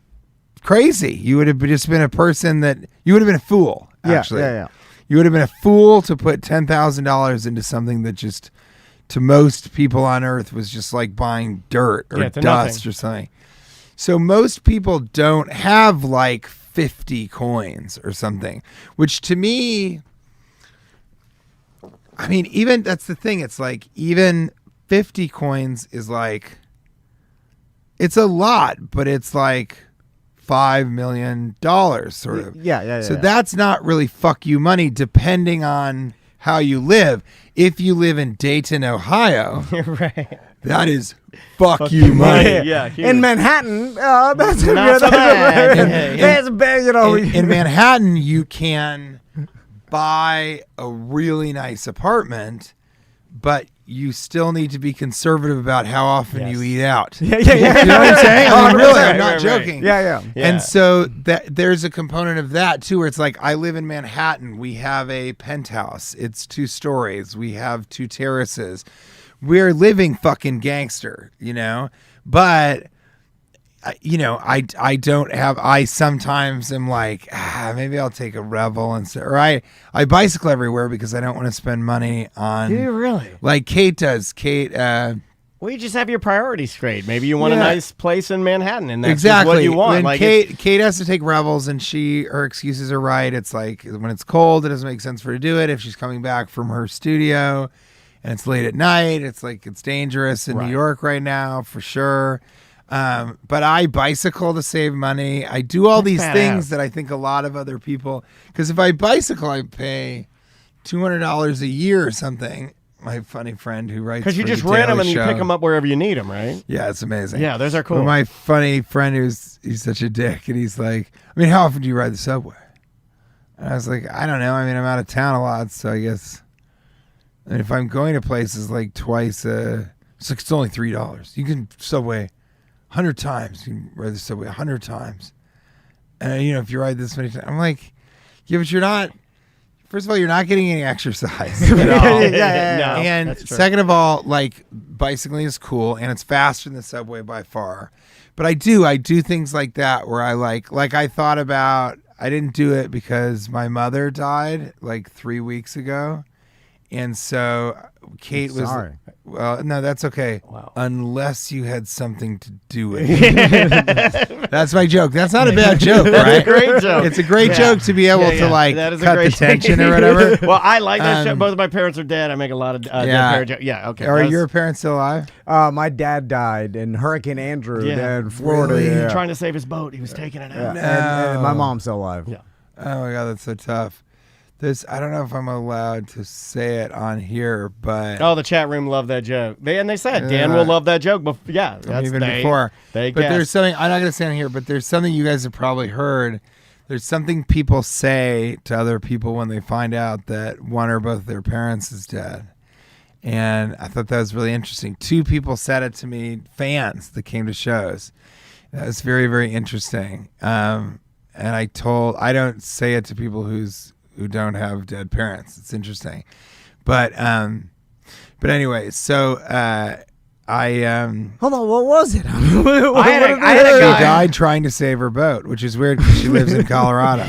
crazy. You would have just been a person that... You would have been a fool, actually. Yeah. You would have been a fool to put $10,000 into something that just, to most people on Earth, was just like buying dirt or dust nothing. or something. So most people don't have like 50 coins or something, which to me, I mean, even that's the thing. It's like even 50 coins is like, it's a lot, but it's like $5 million sort of. Yeah. So that's not really fuck you money, depending on how you live. If you live in Dayton, Ohio, Right. that is fuck you money. Yeah. Huge. In Manhattan, that's Not so bad. That's bad, you know. In Manhattan, you can buy a really nice apartment, but you still need to be conservative about how often you eat out. Yeah. You know what I'm saying? I mean, really, I'm not Right. joking. Yeah. And so there's a component of that too, where it's like, I live in Manhattan. We have a penthouse. It's 2 stories. We have 2 terraces. We're living fucking gangster, you know? But, you know, I don't have, I sometimes am like, maybe I'll take a Revel instead. Or I bicycle everywhere because I don't want to spend money on. Do you really? Like Kate does. Kate, Well, you just have your priorities straight. Maybe you want a Yeah. nice place in Manhattan, and that's just exactly what you want. When Like Kate has to take Revels, and her excuses are right. It's like when it's cold, it doesn't make sense for her to do it. If she's coming back from her studio and it's late at night, it's like it's dangerous in Right. New York right now for sure. But I bicycle to save money. I do all these badass. things that I think a lot of other people, because if I bicycle, I pay $200 a year or something. My funny friend who writes because you for just The rent them Daily and you Show. pick them up wherever you need them, right? Yeah, it's amazing. Yeah, those are cool. But my funny friend he's such a dick, and he's like, I mean, how often do you ride the subway? And I was like, I don't know. I mean, I'm out of town a lot, so I guess. And if I'm going to places like twice, it's like it's only $3. You can subway 100 times. You can ride the subway 100 times. And you know, if you ride this many times, I'm like, yeah, but you're not. First of all, you're not getting any exercise at all. No, And that's true. second of all, like bicycling is cool and it's faster than the subway by far. But I do things like that where I like I thought about, I didn't do it because my mother died like 3 weeks ago. And so Kate was, sorry. well, no, that's okay. Wow. Unless you had something to do with it. That's my joke. That's not a bad joke, right? That's a great joke. It's a great Yeah. joke to be able Yeah, to yeah. like That is a cut the great tension or whatever. Well, I like that show. Um, Both of my parents are dead. I make a lot of dead yeah. parent jokes. Yeah, okay. Are That was- your parents still alive? My dad died in Hurricane Andrew in Florida. Really? Yeah. trying to save his boat? He was taking it out. And my mom's still alive. Yeah. Oh my God, that's so tough. I don't know if I'm allowed to say it on here, but Oh, the chat room loved that joke. They said Dan Yeah. will love that joke. But yeah, that's even before. They But there's guessed. something, I'm not going to say on here, but there's something you guys have probably heard. There's something people say to other people when they find out that one or both their parents is dead. And I thought that was really interesting. 2 people said it to me, fans that came to shows. That was very, very interesting. And I don't say it to people who don't have dead parents. It's interesting. But anyway, so Hold on, what was it? I had a she guy. died trying to save her boat, which is weird because she lives in Colorado.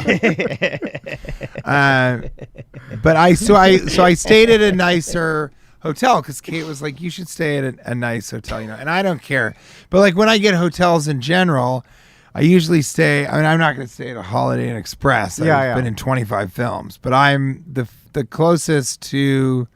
But I stayed at a nicer hotel because Kate was like, you should stay at a nice hotel, you know. And I don't care, but like when I get hotels in general, I usually stay. I mean, I'm not going to stay at a Holiday Inn Express. I've been in 25 films, but I'm the closest to.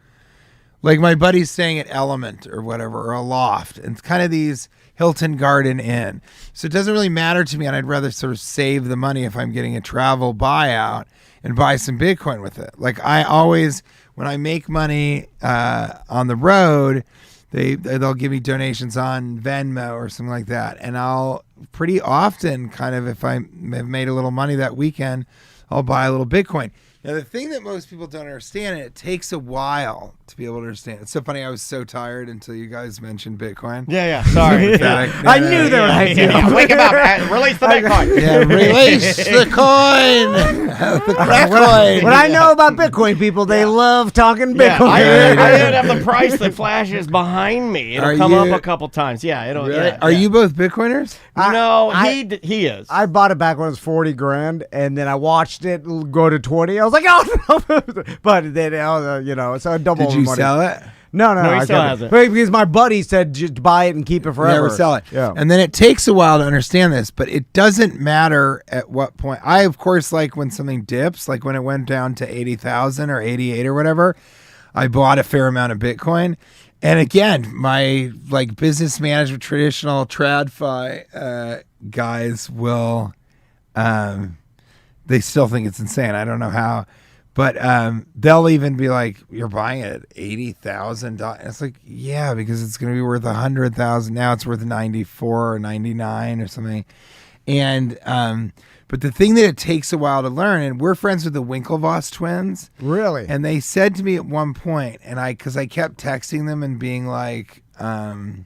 Like my buddy's staying at Element or whatever, or a Loft, and it's kind of these Hilton Garden Inn. So it doesn't really matter to me, and I'd rather sort of save the money if I'm getting a travel buyout and buy some Bitcoin with it. Like I always, when I make money on the road, they'll give me donations on Venmo or something like that, and I'll pretty often kind of, if I have made a little money that weekend, I'll buy a little Bitcoin. Now, the thing that most people don't understand, and it takes a while to be able to understand. It's so funny. I was so tired until you guys mentioned Bitcoin. Yeah. Sorry. I knew they were Wake him up. Release the Bitcoin. Yeah, release the coin. The crack coin. What I know about Bitcoin people, they love talking Yeah, Bitcoin. I even have the price that flashes behind me. It'll come up a couple times. Yeah, it'll. Really? Yeah, Are you both Bitcoiners? No, he is. I bought it back when it was 40 grand, and then I watched it go to 20. I was like, oh no! But then, so I doubled. Did you money. sell it? No, he I still couldn't. has it. Because my buddy said just buy it and keep it forever. Never sell it. Yeah. And then it takes a while to understand this, but it doesn't matter at what point. I, of course, like when something dips, like when it went down to 80,000 or 88 or whatever, I bought a fair amount of Bitcoin. And again, my like business management, traditional TradFi guys will, they still think it's insane. I don't know how. But they'll even be like, "You're buying it at $80,000." It's like, yeah, because it's going to be worth $100,000 now. It's worth 94 or 99 or something. And but the thing that it takes a while to learn, and we're friends with the Winklevoss twins, Really? and they said to me at one point, and because I kept texting them and being like, "Well,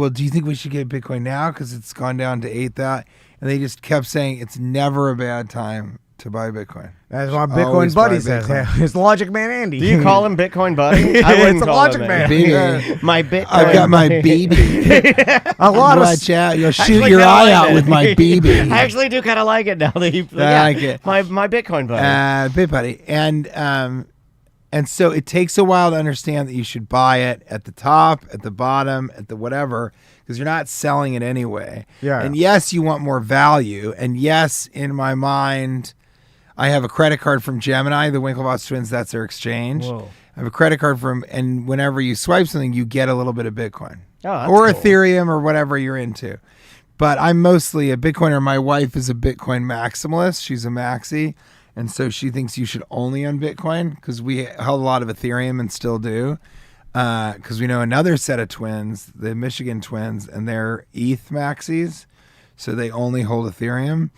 do you think we should get Bitcoin now? Because it's gone down to 8,000." And they just kept saying it's never a bad time to buy Bitcoin. That's what my Always Bitcoin buddy buy says. Bitcoin. Yeah, it's Logic Man Andy. Do you call him Bitcoin buddy? I wouldn't It's a call Logic him Man. that. Baby. My Bitcoin. I've got my buddy. BB. A lot of Watch out. You'll shoot Actually, your kinda eye like out it. with my BB. I actually do kind of like it now that you. I like it. My Bitcoin buddy. Bit buddy. And so it takes a while to understand that you should buy it at the top, at the bottom, at the whatever, because you're not selling it anyway. Yeah. And yes, you want more value. And yes, in my mind, I have a credit card from Gemini, the Winklevoss twins. That's their exchange. Whoa. I have a credit card from, and whenever you swipe something, you get a little bit of Bitcoin. Oh, that's or cool. Ethereum or whatever you're into. But I'm mostly a Bitcoiner. My wife is a Bitcoin maximalist. She's a maxi. And so she thinks you should only own Bitcoin because we held a lot of Ethereum and still do. Because we know another set of twins, the Michigan twins, and they're ETH maxis. So they only hold Ethereum.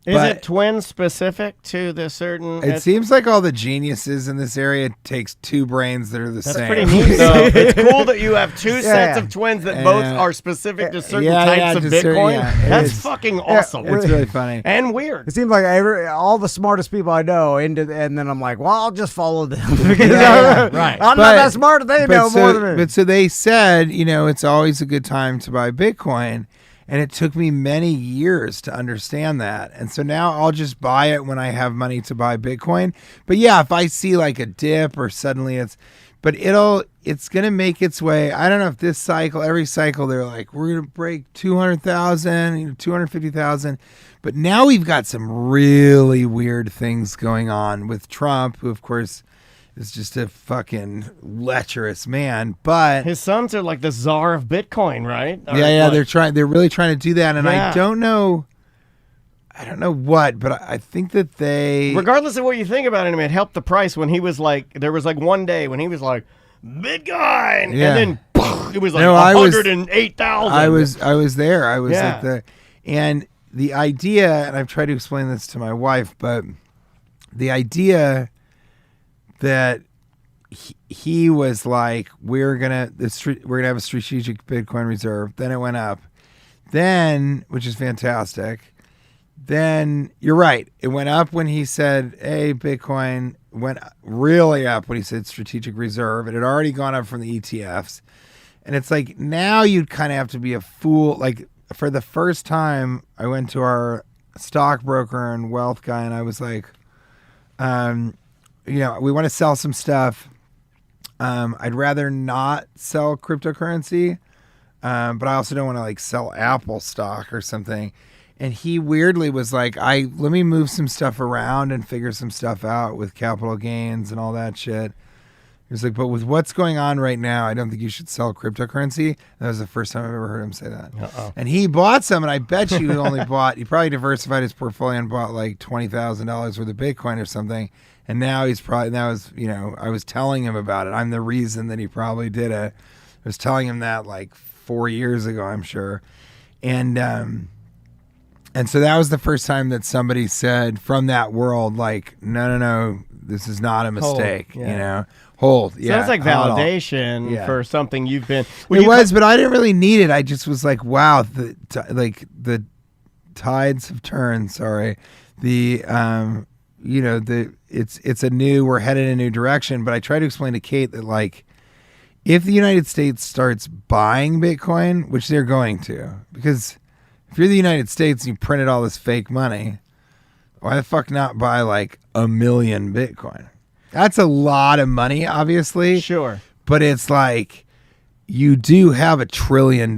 Is it twin specific to the certain? It seems like all the geniuses in this area takes two brains that are the That's same. pretty neat, though. It's cool that you have two sets of twins that both are specific to certain types of Bitcoin. That's fucking awesome. It's really funny. And weird. It seems like all the smartest people I know and then I'm like, well, I'll just follow them. Because right. I'm not that smart. They know more than me. But so they said, it's always a good time to buy Bitcoin. And it took me many years to understand that. And so now I'll just buy it when I have money to buy Bitcoin. But yeah, if I see like a dip or suddenly it's going to make its way. I don't know if this cycle, every cycle, they're like, we're going to break 200,000, 250,000. But now we've got some really weird things going on with Trump, who of course is just a fucking lecherous man, but his sons are like the czar of Bitcoin, right? Yeah, they're really trying to do that, and Yeah. I don't know what, but I think that they, regardless of what you think about him, it helped the price when he was like, there was like one day when he was like, Bitcoin, Yeah. and then it was like No, I was- 108,000. I was there. I was Yeah. and the idea, and I've tried to explain this to my wife, but the idea that he was like, we're gonna have a strategic Bitcoin reserve. Then it went up, which is fantastic. Then you're right, it went up when he said, "Hey, Bitcoin." Went really up when he said strategic reserve. It had already gone up from the ETFs, and it's like now you'd kind of have to be a fool. Like for the first time, I went to our stockbroker and wealth guy, and I was like, we want to sell some stuff. I'd rather not sell cryptocurrency, but I also don't want to like sell Apple stock or something. And he weirdly was like, let me move some stuff around and figure some stuff out with capital gains and all that shit. He was like, but with what's going on right now, I don't think you should sell cryptocurrency. That was the first time I've ever heard him say that. And he bought some, and I bet you he probably diversified his portfolio and bought like $20,000 worth of Bitcoin or something. And now I was telling him about it. I'm the reason that he probably did it. I was telling him that like 4 years ago, I'm sure. And so that was the first time that somebody said from that world, like, no, this is not a mistake, Hold. Yeah. Sounds like validation for something you've been. But I didn't really need it. I just was like, wow, the tides have turned. Sorry. We're headed in a new direction. But I try to explain to Kate that, like, if the United States starts buying Bitcoin, which they're going to, because if you're the United States and you printed all this fake money, why the fuck not buy like 1 million Bitcoin? That's a lot of money, obviously. Sure. But it's like, you do have $1 trillion.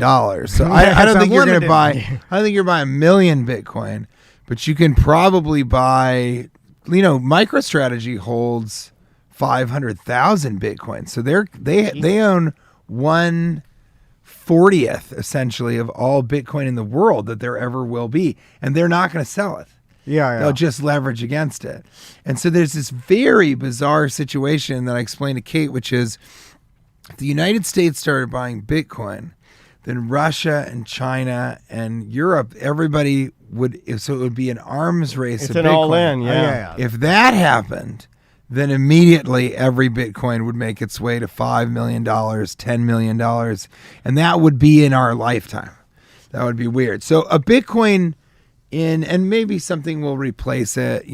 So I don't think you're going to buy, I don't think you're buying 1 million Bitcoin, but you can probably buy, MicroStrategy holds 500,000 Bitcoin. So they own 1/40th essentially of all Bitcoin in the world that there ever will be. And they're not going to sell it. Yeah. They'll just leverage against it. And so there's this very bizarre situation that I explained to Kate, which is if the United States started buying Bitcoin, then Russia and China and Europe, everybody would, so it would be an arms race. It's of an Bitcoin. all in, yeah. If that happened, then immediately every Bitcoin would make its way to $5 million, $10 million, and that would be in our lifetime. That would be weird. So a Bitcoin and maybe something will replace it,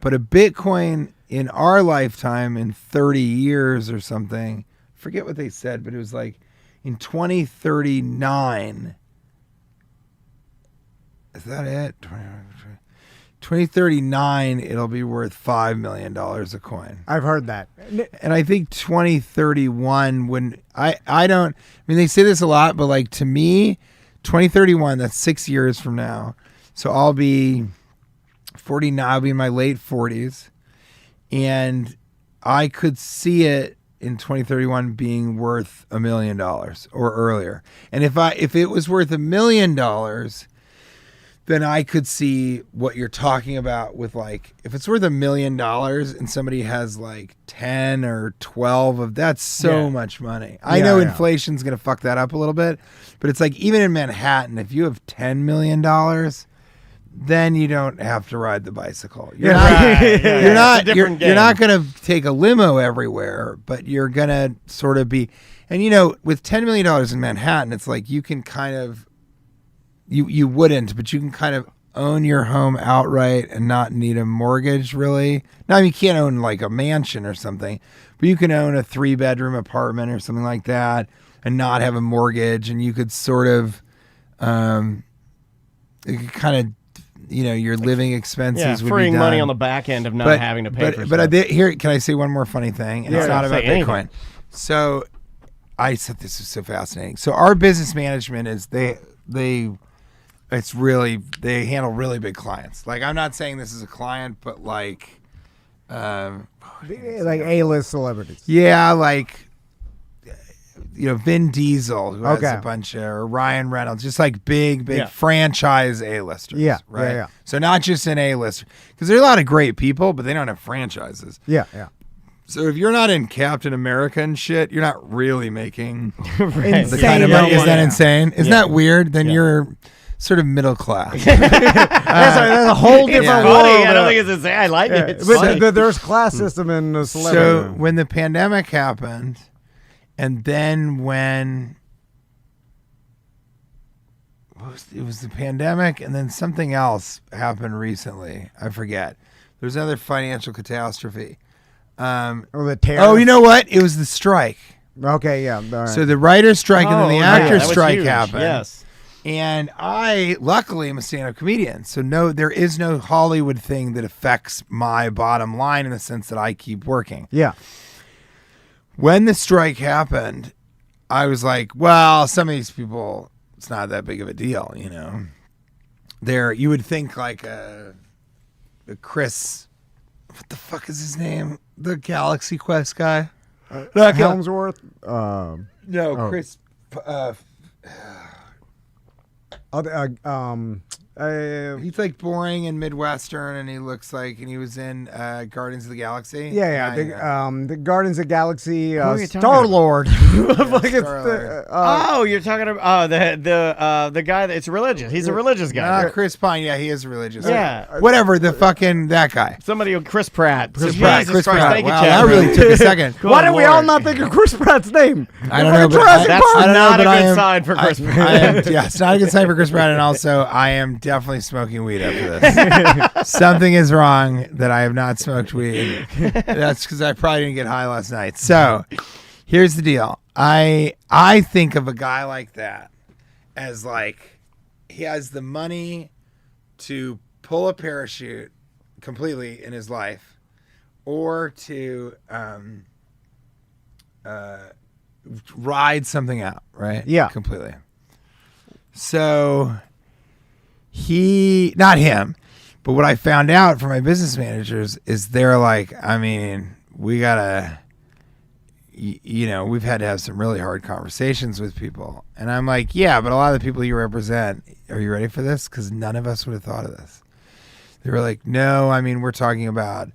but a Bitcoin in our lifetime in 30 years or something, forget what they said, but it was like in 2039. Is that it? 2039, it'll be worth $5 million a coin. I've heard that. And I think 2031, they say this a lot, but like to me, 2031, that's 6 years from now. So I'll be 49, I'll be in my late 40s. And I could see it in 2031 being worth $1 million or earlier. And if it was worth $1 million, then I could see what you're talking about with, like, if it's worth $1 million and somebody has like 10 or 12 of that's so much money. I know inflation's going to fuck that up a little bit, but it's like even in Manhattan, if you have $10 million, then you don't have to ride the bicycle. You're not going to take a limo everywhere, but you're going to sort of be, and with $10 million in Manhattan, it's like you can kind of, you wouldn't, but you can kind of own your home outright and not need a mortgage, really. Now, you can't own like a mansion or something, but you can own a 3-bedroom apartment or something like that and not have a mortgage, and you could sort of, your living expenses would freeing be done. money on the back end of not having to pay for stuff. But here, can I say one more funny thing? And it's not about Bitcoin. Anything. So I said this is so fascinating. So our business management is they handle really big clients. Like, I'm not saying this is a client, but like A-list celebrities. Yeah, like Vin Diesel, who has a bunch of, or Ryan Reynolds, just like big franchise A-listers. Yeah, right. Yeah. So not just an A-lister, because there are a lot of great people, but they don't have franchises. Yeah. So if you're not in Captain America and shit, you're not really making the kind of money. Is that insane? Isn't that weird? Then you're sort of middle class. That's a whole different world. I don't think it's insane. I like it. It's funny. But there's class system in the celebrity. So when the pandemic happened, and then when it was the pandemic, and then something else happened recently. I forget. There was another financial catastrophe. The tariffs. Oh, you know what? It was the strike. Okay, yeah. All right. So the writers' strike and then the actors' strike huge. happened. Yes. And I, luckily, am a stand-up comedian. So there is no Hollywood thing that affects my bottom line in the sense that I keep working. Yeah. When the strike happened, I was like, well, some of these people, it's not that big of a deal, You would think like a Chris, what the fuck is his name? The Galaxy Quest guy. Helmsworth. No, Chris. He's like boring and Midwestern, and he looks like, and he was in Guardians of the Galaxy. The Guardians of the Galaxy. are you talking Star Lord. Oh, you're talking about the guy that's religious. He's a religious guy. Chris Pine. Yeah, he is religious. Yeah. Whatever. The fucking that guy. Somebody, Chris Pratt. Chris Pratt. Jesus Christ, thank you, Wow, Chad. that really took a second. Why did we all not think of Chris Pratt's name? I don't know, but That's I don't know, not but a I good am- sign for Chris Pratt. I am, yeah, it's not a good sign for Chris Pratt, and also I am definitely smoking weed after this. Something is wrong that I have not smoked weed. That's because I probably didn't get high last night. So here's the deal. I think of a guy like that as like he has the money to pull a parachute completely in his life, or to ride something out, right? Yeah. Completely. So not him, but what I found out from my business managers is they're like, I mean, we gotta, we've had to have some really hard conversations with people. And I'm like, yeah, but a lot of the people you represent, are you ready for this? Because none of us would have thought of this. They were like, no, I mean, we're talking about,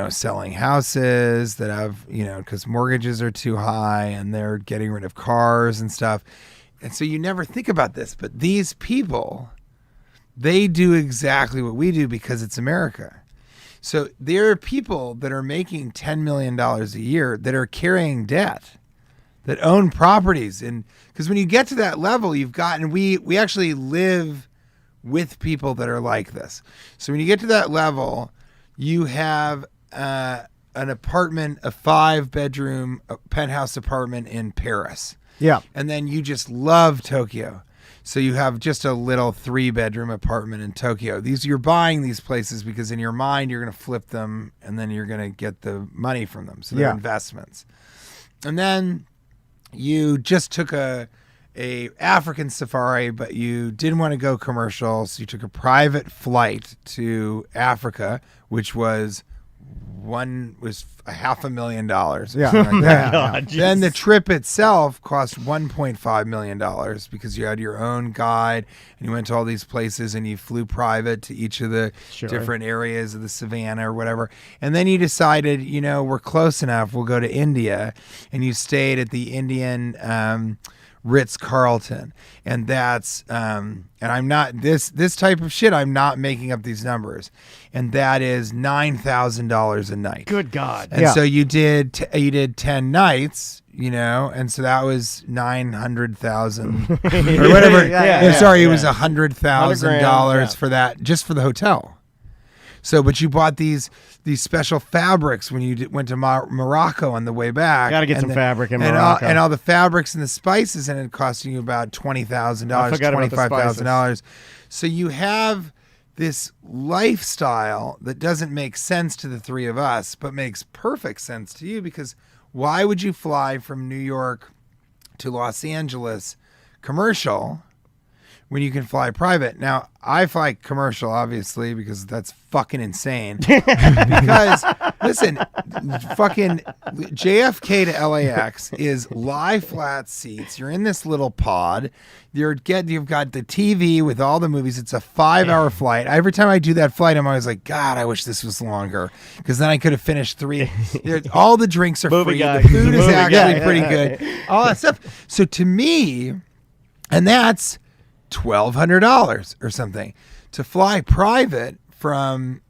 selling houses that have, because mortgages are too high and they're getting rid of cars and stuff. And so you never think about this, but these people, they do exactly what we do because it's America. So there are people that are making $10 million a year that are carrying debt, that own properties. And because when you get to that level, we actually live with people that are like this. So when you get to that level, you have an apartment, a 5-bedroom penthouse apartment in Paris. Yeah. And then you just love Tokyo. So you have just a little 3-bedroom apartment in Tokyo. You're buying these places because in your mind you're going to flip them and then you're going to get the money from them. So they're investments. And then you just took a African safari, but you didn't want to go commercial, so you took a private flight to Africa, which was $500,000. Yeah. Like that. God, Then the trip itself cost $1.5 million because you had your own guide and you went to all these places and you flew private to each of the different areas of the savannah or whatever. And then you decided, we're close enough, we'll go to India, and you stayed at the Indian Ritz-Carlton. And that's and I'm not this type of shit, I'm not making up these numbers, and that is $9,000 a night. Good God. And so you did 10 nights, and so that was 900,000 or whatever. It was $100,000 for that, just for the hotel. So, but you bought these special fabrics when you went to Morocco on the way back. Got to get some fabric in Morocco. And all the fabrics and the spices, and it costing you about $20,000, $25,000. So you have this lifestyle that doesn't make sense to the three of us, but makes perfect sense to you, because why would you fly from New York to Los Angeles commercial when you can fly private? Now, I fly commercial, obviously, because that's fucking insane. Because, listen, fucking JFK to LAX is lie flat seats. You're in this little pod. You've got the TV with all the movies. It's a 5-hour flight. Every time I do that flight, I'm always like, God, I wish this was longer, because then I could have finished 3. All the drinks are free. Guy. The food is actually pretty good. All that stuff. So to me, and that's $1,200 or something to fly private from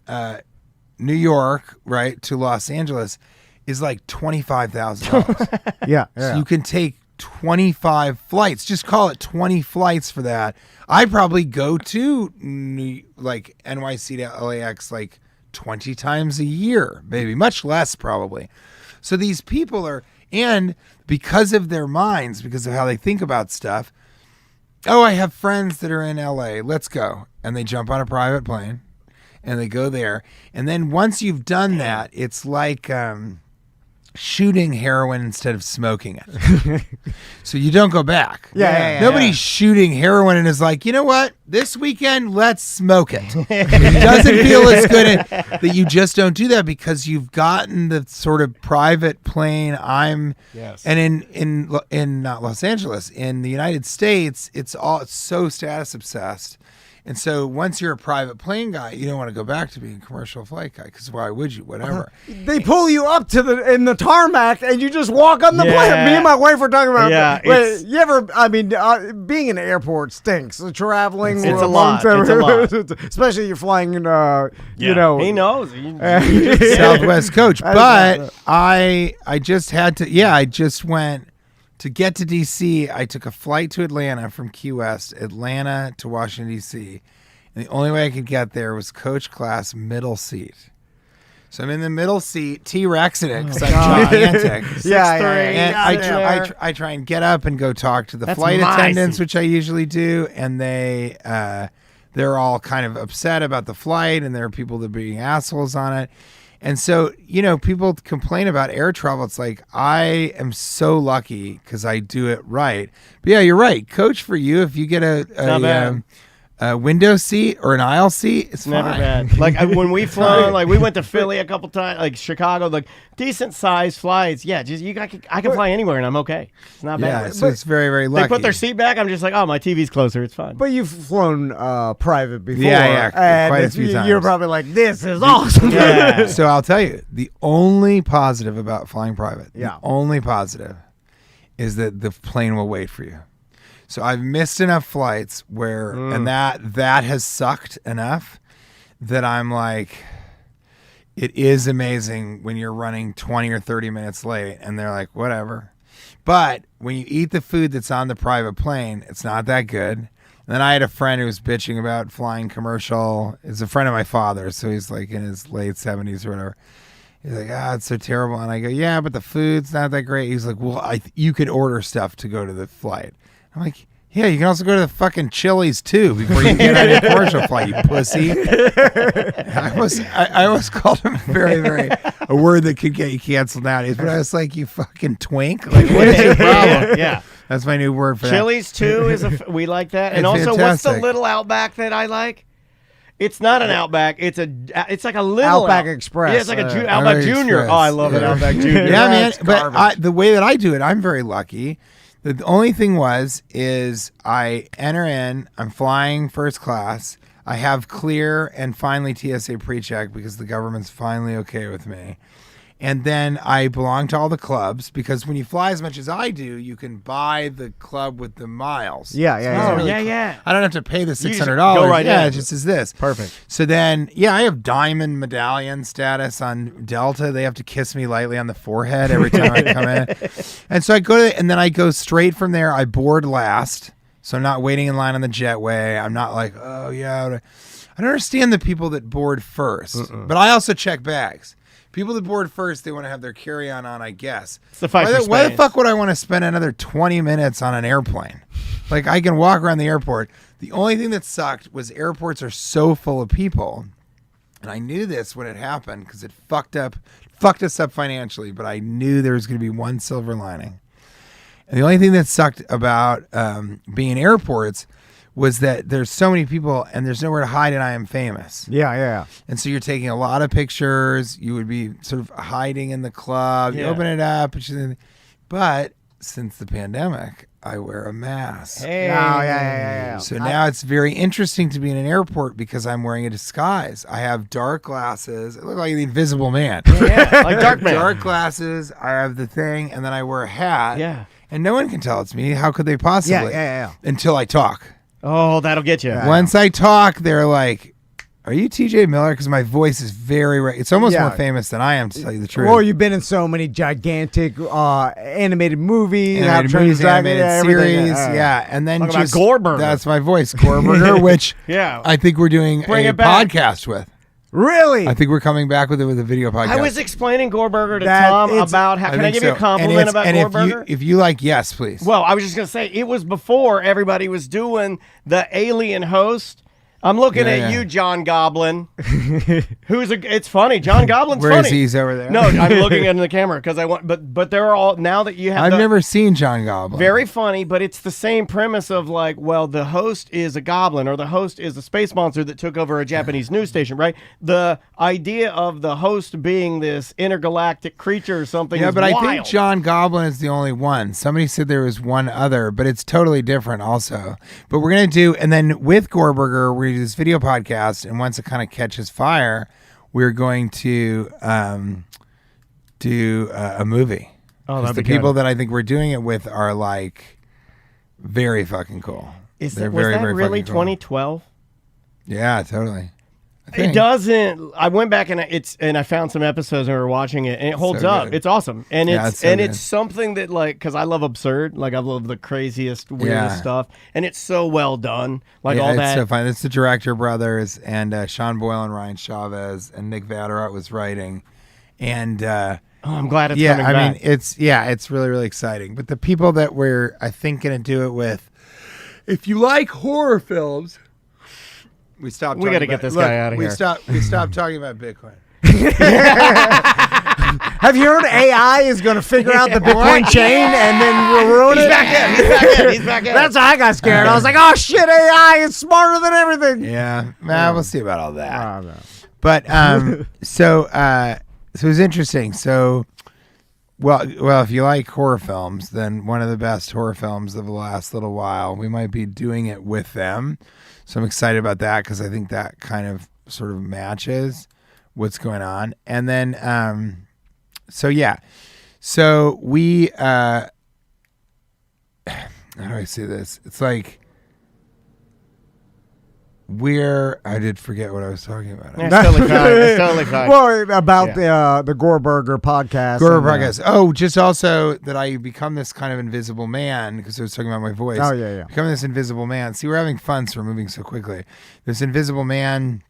New York, right, to Los Angeles is like $25,000. So you can take 25 flights. Just call it 20 flights for that. I probably go to NYC to LAX like 20 times a year, maybe much less probably. So these people are, and because of their minds, because of how they think about stuff, oh, I have friends that are in LA. Let's go. And they jump on a private plane and they go there. And then once you've done that, it's like shooting heroin instead of smoking it. So you don't go back. Yeah. Nobody's shooting heroin and is like, you know what? This weekend, let's smoke it. It doesn't feel as good that you just don't do that because you've gotten the sort of private plane. And in not Los Angeles, in the United States, it's so status obsessed. And so once you're a private plane guy, you don't want to go back to being a commercial flight guy because why would you? Whatever. They pull you up to in the tarmac and you just walk on the plane. Me and my wife were talking about. Yeah, you ever? I mean, being in an airport stinks. Traveling, it's a lot. It's a lot. Especially if you're flying. You know, he knows. Southwest coach, but I just had to. Yeah, I just went. To get to D.C., I took a flight to Atlanta from Key West, Atlanta to Washington, D.C. And the only way I could get there was coach class middle seat. So I'm in the middle seat, T-Rex in it because I'm gigantic. And I try and get up and go talk to the flight attendants, which I usually do, and they're all kind of upset about the flight, and there are people that are being assholes on it. And so, people complain about air travel. It's like, I am so lucky because I do it right. But yeah, you're right. Coach, for you, if you get a window seat or an aisle seat, it's never fine. bad. Like when we flew, like we went to Philly a couple times, like Chicago, like decent sized flights. Yeah, just I can fly anywhere and I'm okay. It's not bad. Yeah, so it's very, very lucky. They put their seat back. I'm just like, oh, my TV's closer. It's fine. But you've flown private before. Yeah, and quite a few times. You're probably like, this is awesome. Yeah. So I'll tell you, the only positive about flying private, the only positive is that the plane will wait for you. So I've missed enough flights where, and that has sucked enough that I'm like, it is amazing when you're running 20 or 30 minutes late and they're like, whatever. But when you eat the food that's on the private plane, it's not that good. And then I had a friend who was bitching about flying commercial. It's a friend of my father, so he's like in his late 70s or whatever. He's like, it's so terrible. And I go, yeah, but the food's not that great. He's like, well, you could order stuff to go to the flight. I'm like, yeah, you can also go to the fucking Chili's too before you get on your commercial flight, you pussy. I almost called him very, very a word that could get you canceled nowadays, but I was like, you fucking twink. Like, what is your problem? Yeah. That's my new word for Chili's too we like that. And also, fantastic. What's the little Outback that I like? It's not an Outback. It's like a little Outback Express. Yeah, it's like a Outback Junior. Express. Oh, I love it, Outback Junior. Yeah, man. But the way that I do it, I'm very lucky. The only thing is I enter in, I'm flying first class. I have clear and finally TSA pre-check because the government's finally okay with me. And then I belong to all the clubs because when you fly as much as I do, you can buy the club with the miles. Yeah. I don't have to pay the $600. Go right in. It just is this. Perfect. So then, I have diamond medallion status on Delta. They have to kiss me lightly on the forehead every time I come in. And so I go and then I go straight from there. I board last. So I'm not waiting in line on the jetway. I'm not like, oh, yeah. I don't understand the people that board first. But I also check bags. People that board first, they want to have their carry-on on, I guess. It's the fight for space. Why the fuck would I want to spend another 20 minutes on an airplane? Like, I can walk around the airport. The only thing that sucked was airports are so full of people. And I knew this when it happened because it fucked us up financially, but I knew there was going to be one silver lining. And the only thing that sucked about being in airports was that there's so many people and there's nowhere to hide and I am famous. Yeah. And so you're taking a lot of pictures. You would be sort of hiding in the club. You open it up. But since the pandemic, I wear a mask. Hey. Yeah. So now it's very interesting to be in an airport because I'm wearing a disguise. I have dark glasses. I look like the Invisible Man. Yeah, like Dark Man. Dark glasses. I have the thing, and then I wear a hat. Yeah. And no one can tell it's me. How could they possibly? Yeah. Until I talk. Oh, that'll get you. Yeah. Once I talk, they're like, are you T.J.MILLER? Because my voice is very, it's almost more famous than I am, to tell you the truth. Well, you've been in so many gigantic animated movies, animated series, yeah. And then Talk just about Gorburger. That's my voice, Gorburger, which I think we're doing Bring a it back. podcast with. Really? I think we're coming back with a video podcast. I was explaining Gorburger to Tom about how. Can I give you a compliment about Gorburger? If you like, yes, please. Well, I was just going to say, it was before everybody was doing the alien host I'm looking at Yeah. you, John Goblin. It's funny. John Goblin's Where funny. is he? He's over there. No, I'm looking into the camera because I want. But they're all now that you have. I've never seen John Goblin. Very funny, but it's the same premise of like, well, the host is a goblin or the host is a space monster that took over a Japanese news station, right? The idea of the host being this intergalactic creature or something. Yeah, is but wild. I think John Goblin is the only one. Somebody said there was one other, but it's totally different also. But we're going to do, and then with Gorberger, we're going to do this video podcast, and once it kind of catches fire, we're going to do a movie. Oh, 'Cause that'd the be good. people that I think we're doing it with are like very fucking cool. Was They're that very, very really fucking cool. 2012? Yeah, totally. I It think. doesn't. I went back and I found some episodes and we were watching it, and it holds So up. good. It's awesome, and Yeah, it's it's so good. something that like because I love absurd, like I love the craziest, weirdest Yeah. stuff, and it's so well done, like Yeah, all it's that. so fun. It's the director brothers and Sean Boyle and Ryan Chavez and Nick Vatterott was writing, and Oh, I'm glad it's yeah, coming I back. mean it's really really exciting. But the people that we're I think gonna do it with, if you like horror films, we stopped. We gotta get this guy outta We here. stopped talking about Bitcoin. Have you heard AI is going to figure out the Bitcoin chain and then ruin it? He's back in. He's back in. He's back in. That's how I got scared. I was like, oh shit, AI is smarter than everything. Yeah, we'll see about all that. Oh, no. But so it's interesting. So, well, if you like horror films, then one of the best horror films of the last little while, we might be doing it with them. So I'm excited about that because I think that kind of sort of matches what's going on. And then, so yeah, so we, how do I say this? It's like, I did forget what I was talking about. It's totally fine. It's totally fine. Well, about the Gore Burger podcast. Gore and, podcast. Oh, just also that I become this kind of invisible man because I was talking about my voice. Oh, yeah. Becoming this invisible man. See, we're having fun, so we're moving so quickly. This invisible man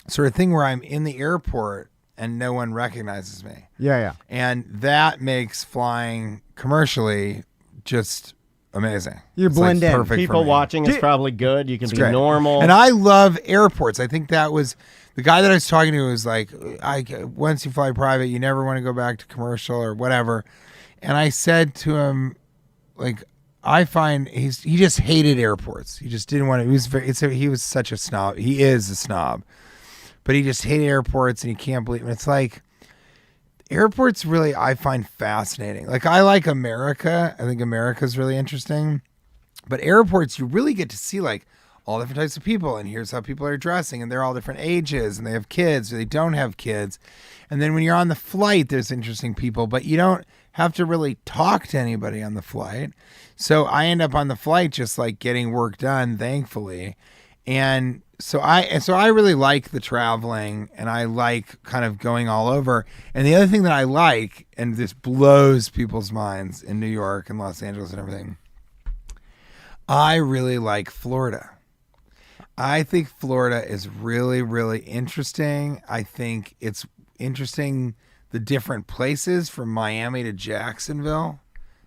sort of thing where I'm in the airport and no one recognizes me. Yeah. And that makes flying commercially just amazing. You It's blend in. perfect for People me. watching is probably good. You can be Great. normal. And I love airports. I think that was the guy that I was talking to was like, once you fly private, you never want to go back to commercial or whatever. And I said to him, like, I find he just hated airports. He just didn't want to. He was such a snob. He is a snob, but he just hated airports and he can't believe. And it's like airports really I find fascinating. Like I like America. I think America's really interesting. But airports, you really get to see like all different types of people, and here's how people are dressing, and they're all different ages, and they have kids or they don't have kids. And then when you're on the flight, there's interesting people, but you don't have to really talk to anybody on the flight. So I end up on the flight just like getting work done, thankfully. And so I really like the traveling, and I like kind of going all over. And the other thing that I like, and this blows people's minds in New York and Los Angeles and everything, I really like Florida. I think Florida is really, really interesting. I think it's interesting the different places from Miami to Jacksonville.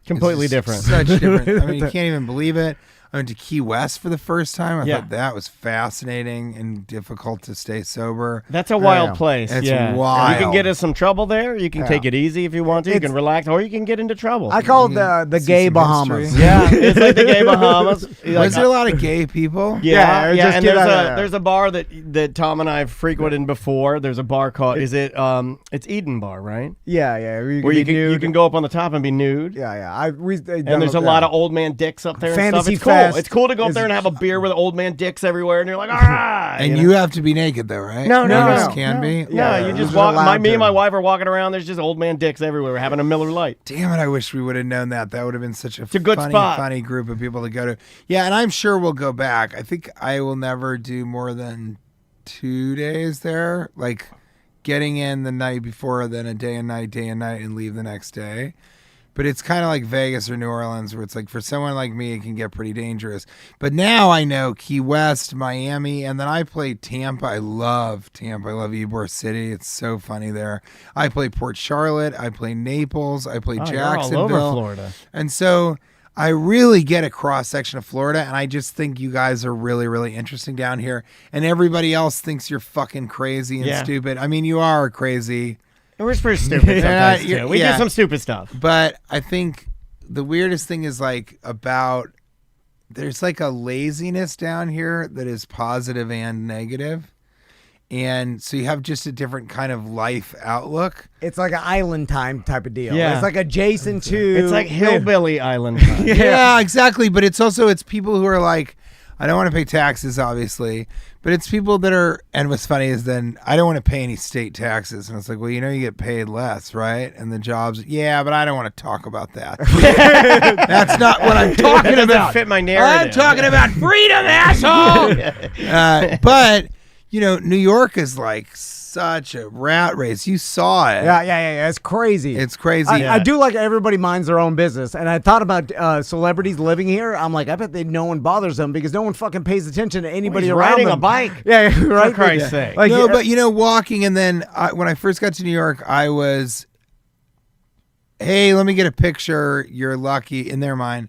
Completely It's different. Such different. I mean, you can't even believe it. I went to Key West for the first time. I Yeah. thought that was fascinating and difficult to stay sober. That's a wild Yeah. place. It's yeah. wild. You can get in some trouble there. You can Yeah. take it easy if you want to. You It's- can relax, or you can get into trouble. I call it the See gay some Bahamas. history. yeah, it's like the gay Bahamas. Like, Was there a lot of gay people? Yeah, Yeah, just and get there's out of there. there's a bar that Tom and I have frequented before. There's a bar called it's Eden Bar, right? Yeah. Where you be can nude. go up on the top and be nude. Yeah. And there's a lot of old man dicks up there and stuff. Fantasy It's cool. Fest It's cool to go up is- there and have a beer with old man dicks everywhere, and you're like, all right. And know? you have to be naked though, right? No, You just can't be. No, Yeah, you you're just just walk. allowed Me to. and my wife are walking around. There's just old man dicks everywhere. We're having a Miller Lite. Damn it! I wish we would have known that. That would have been such a a good spot. funny group of people to go to. Yeah, and I'm sure we'll go back. I think I will never do more than 2 days there. Like getting in the night before, then a day and night, and leave the next day. But it's kind of like Vegas or New Orleans, where it's like for someone like me, it can get pretty dangerous. But now I know Key West, Miami, and then I played Tampa. I love Tampa. I love Ybor City. It's so funny there. I play Port Charlotte. I play Naples. I play Oh, Jacksonville. you're all over Florida. And so I really get a cross section of Florida, and I just think you guys are really, really interesting down here. And everybody else thinks you're fucking crazy and stupid. I mean, you are crazy. And we're pretty stupid sometimes, too. We do some stupid stuff. But I think the weirdest thing is like there's like a laziness down here that is positive and negative. And so you have just a different kind of life outlook. It's like an island time type of deal. Yeah. It's like adjacent to... It's like hillbilly island time. Yeah, exactly. But it's people who are like, I don't want to pay taxes, obviously. But it's people that are, and what's funny is then, I don't want to pay any state taxes. And it's like, well, you get paid less, right? And the jobs, yeah, but I don't want to talk about that. That's not what I'm talking That doesn't about. fit my narrative. I'm talking about freedom, asshole! But... New York is like such a rat race. You saw it. Yeah. It's crazy. It's crazy. I do like everybody minds their own business. And I thought about celebrities living here. I'm like, I bet no one bothers them because no one fucking pays attention to anybody around riding them. a bike. Yeah, right. For Christ's sake. Like, no, but walking, and then when I first got to New York, I was, hey, let me get a picture. You're lucky. In their mind,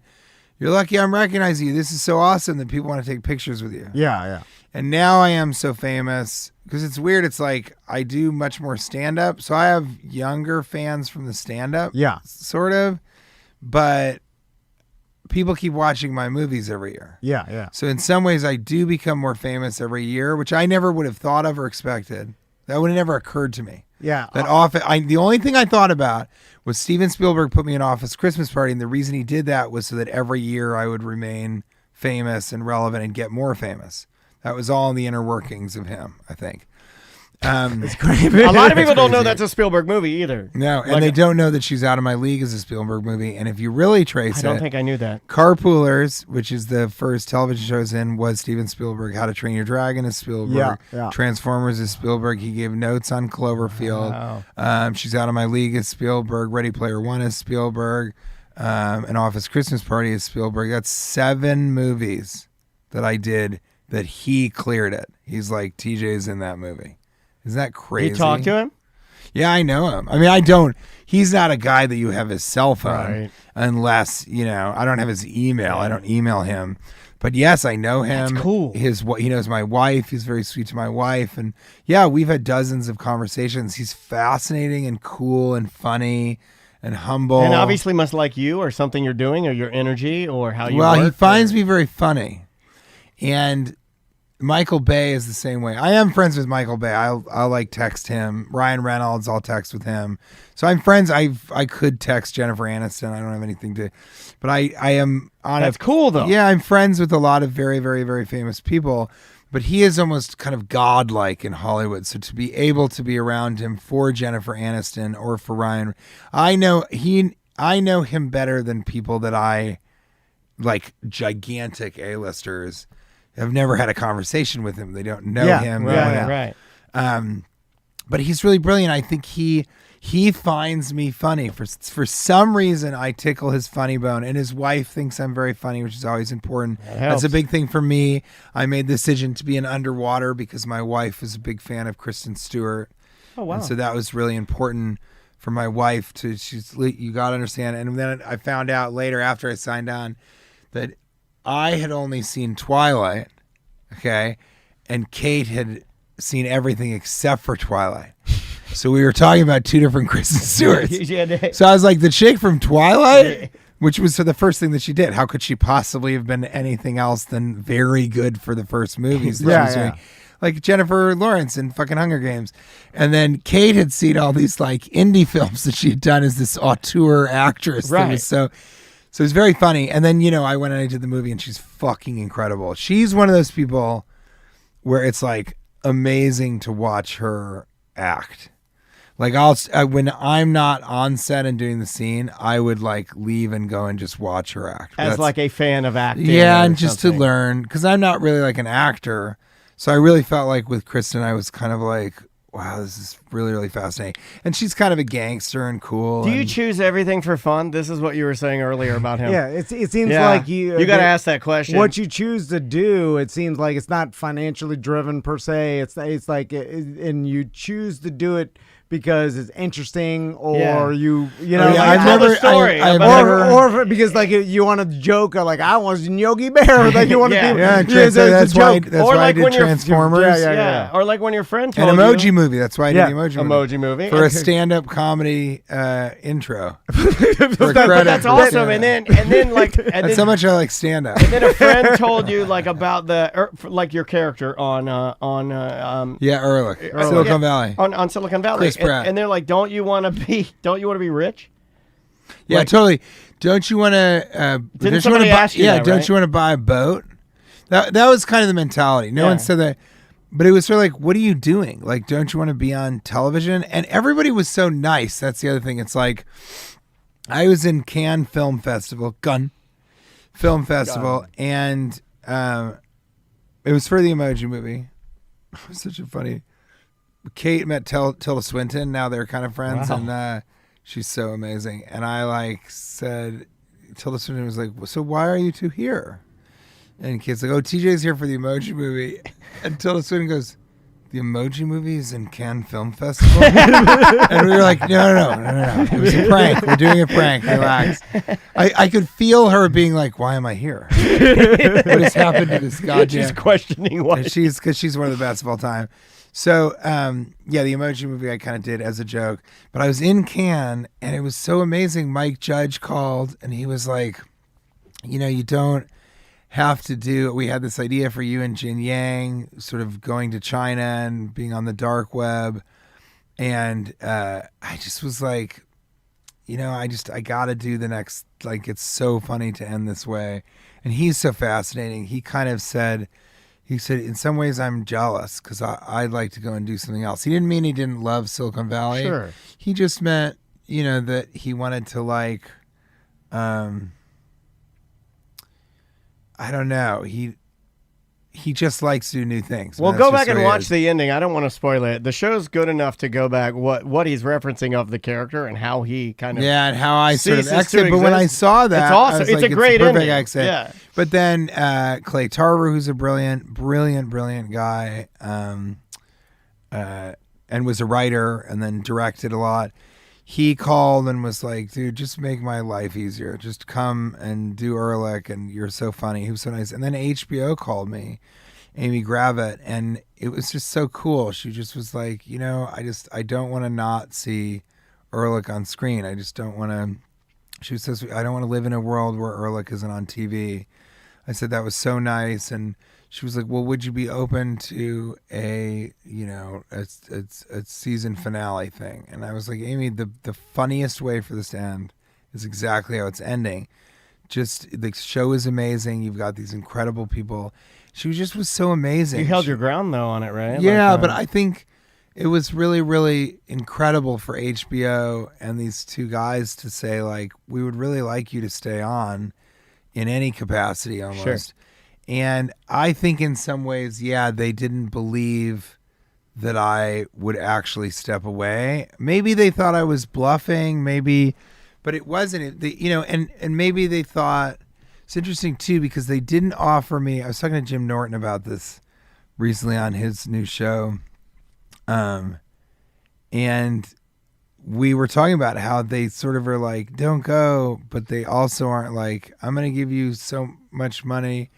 you're lucky I'm recognizing you. This is so awesome that people want to take pictures with you. Yeah. And now I am so famous because it's weird. It's like I do much more stand-up. So I have younger fans from the stand-up. Yeah. Sort of. But people keep watching my movies every year. Yeah. So in some ways I do become more famous every year, which I never would have thought of or expected. That would have never occurred to me. Yeah. The only thing I thought about was Steven Spielberg put me in Office Christmas Party. And the reason he did that was so that every year I would remain famous and relevant and get more famous. That was all in the inner workings of him, I think. It's crazy. A lot of people don't know that's a Spielberg movie either. No, and they don't know that She's Out of My League is a Spielberg movie. And if you really trace it, I don't think I knew that. Carpoolers, which is the first television show I was in, was Steven Spielberg. How to Train Your Dragon is Spielberg. Yeah. Transformers is Spielberg. He gave notes on Cloverfield. Wow. She's Out of My League is Spielberg. Ready Player One is Spielberg. An Office Christmas Party is Spielberg. That's 7 movies that I did that he cleared it. He's like, TJ's in that movie. Isn't that crazy? You talk to him? Yeah, I know him. I mean, I don't. He's not a guy that you have his cell phone Right. unless, I don't have his email. I don't email him. But yes, I know him. That's cool. He knows my wife. He's very sweet to my wife. And yeah, we've had dozens of conversations. He's fascinating and cool and funny and humble. And obviously must like you or something you're doing or your energy or how you Well, work. he finds me very funny. And Michael Bay is the same way. I am friends with Michael Bay. I'll like text him. Ryan Reynolds, I'll text with him. So I'm friends. I could text Jennifer Aniston. I don't have anything to, but I am on That's cool though. Yeah, I'm friends with a lot of very, very, very famous people. But he is almost kind of godlike in Hollywood. So to be able to be around him for Jennifer Aniston or for Ryan, I know him better than people that I like gigantic A-listers. I've never had a conversation with him. They don't know him. Right. But he's really brilliant. I think he finds me funny. For some reason, I tickle his funny bone. And his wife thinks I'm very funny, which is always important. That's a big thing for me. I made the decision to be in Underwater because my wife is a big fan of Kristen Stewart. Oh, wow. And so that was really important for my wife you got to understand. And then I found out later after I signed on that I had only seen Twilight, okay, and Kate had seen everything except for Twilight. So we were talking about 2 different Kristen Stewarts. So I was like, the chick from Twilight, which was the first thing that she did. How could she possibly have been anything else than very good for the first movies that she was doing? Like Jennifer Lawrence in fucking Hunger Games. And then Kate had seen all these like indie films that she had done as this auteur actress. Right. That was so it was very funny. And then, I went and I did the movie and she's fucking incredible. She's one of those people where it's like amazing to watch her act. Like when I'm not on set and doing the scene, I would like leave and go and just watch her act. As like a fan of acting. Yeah, or and just something. to learn, because I'm not really like an actor. So I really felt like with Kristen, I was kind of like, wow, this is really, really fascinating. And she's kind of a gangster and cool. Do you choose everything for fun? This is what you were saying earlier about him. Yeah, it seems like you got to ask that question. What you choose to do, it seems like it's not financially driven per se. It's like, and you choose to do it because it's interesting, or Yeah. you know, Oh, yeah, like, I've tell never- the story. I've about- never- or because like you want to joke, like I was Yogi Bear, like you want to Yeah. be, Yeah, it's that's a why. joke. That's Or why I like did when you're- Transformers. Yeah. Or like when your friend An told emoji you. movie. That's why I did Yeah. the emoji Emoji movie. for a stand-up comedy intro. For But credit that's for awesome. stand-up. And then like, and That's then, how much I like stand-up. then a friend told you like about like your character on Yeah, Ehrlich, Silicon Valley. on Silicon Valley. Chris Pratt. And they're like, don't you want to be rich? Yeah, like- totally. Don't you want to? Didn't somebody ask you Yeah, that, don't right? you want to buy a boat? That was kind of the mentality. No Yeah. one said that, but it was sort of like, what are you doing? Like, don't you want to be on television? And everybody was so nice. That's the other thing. It's like, I was in Cannes Film Festival, and it was for the Emoji Movie. It was such a funny. Kate met Tilda Swinton. Now they're kind of friends, Wow. and she's so amazing. And I like said, Tilda Swinton was like, "So why are you two here?" And Kate's like, "Oh, TJ's here for the Emoji Movie." And Tilda Swinton goes, "The Emoji Movie is in Cannes Film Festival?" And we were like, no. It was a prank. We're doing a prank. Relax. I could feel her being like, why am I here? What has happened to this goddamn... She's questioning what. Because she's one of the best of all time. So, yeah, the Emoji Movie I kind of did as a joke. But I was in Cannes, and it was so amazing. Mike Judge called, and he was like, you don't have to do, we had this idea for you and Jin Yang sort of going to China and being on the dark web. And I just was like, I got to do the next, like, it's so funny to end this way. And he's so fascinating. He said, in some ways I'm jealous because I'd like to go and do something else. He didn't mean he didn't love Silicon Valley. Sure. He just meant, that he wanted to like, I don't know. He just likes to do new things. Well, That's go just back and who he watch is. the ending. I don't want to spoil it. The show's good enough to go back what he's referencing of the character and how he kind of Yeah, and how I sort of ceases to exit. But when I exist. saw that, It's awesome. I was It's like, a great perfect ending. exit. Yeah. But then Clay Tarver, who's a brilliant guy, and was a writer and then directed a lot. He called and was like, dude, just make my life easier. Just come and do Ehrlich, and you're so funny. He was so nice. And then HBO called me, Amy Gravitt, and it was just so cool. She just was like, I don't want to not see Ehrlich on screen. I just don't want to. She says, I don't want to live in a world where Ehrlich isn't on TV. I said, that was so nice. And she was like, well, would you be open to a season finale thing? And I was like, Amy, the funniest way for this to end is exactly how it's ending. Just the show is amazing. You've got these incredible people. She was so amazing. You held your ground though on it, right? Yeah, Like, but I think it was really, really incredible for HBO and these two guys to say, like, we would really like you to stay on in any capacity almost. Sure. And I think in some ways, yeah, they didn't believe that I would actually step away. Maybe they thought I was bluffing, but it wasn't. And maybe they thought, it's interesting too, because they didn't offer me, I was talking to Jim Norton about this recently on his new show. And we were talking about how they sort of are like, don't go, but they also aren't like, I'm going to give you so much money.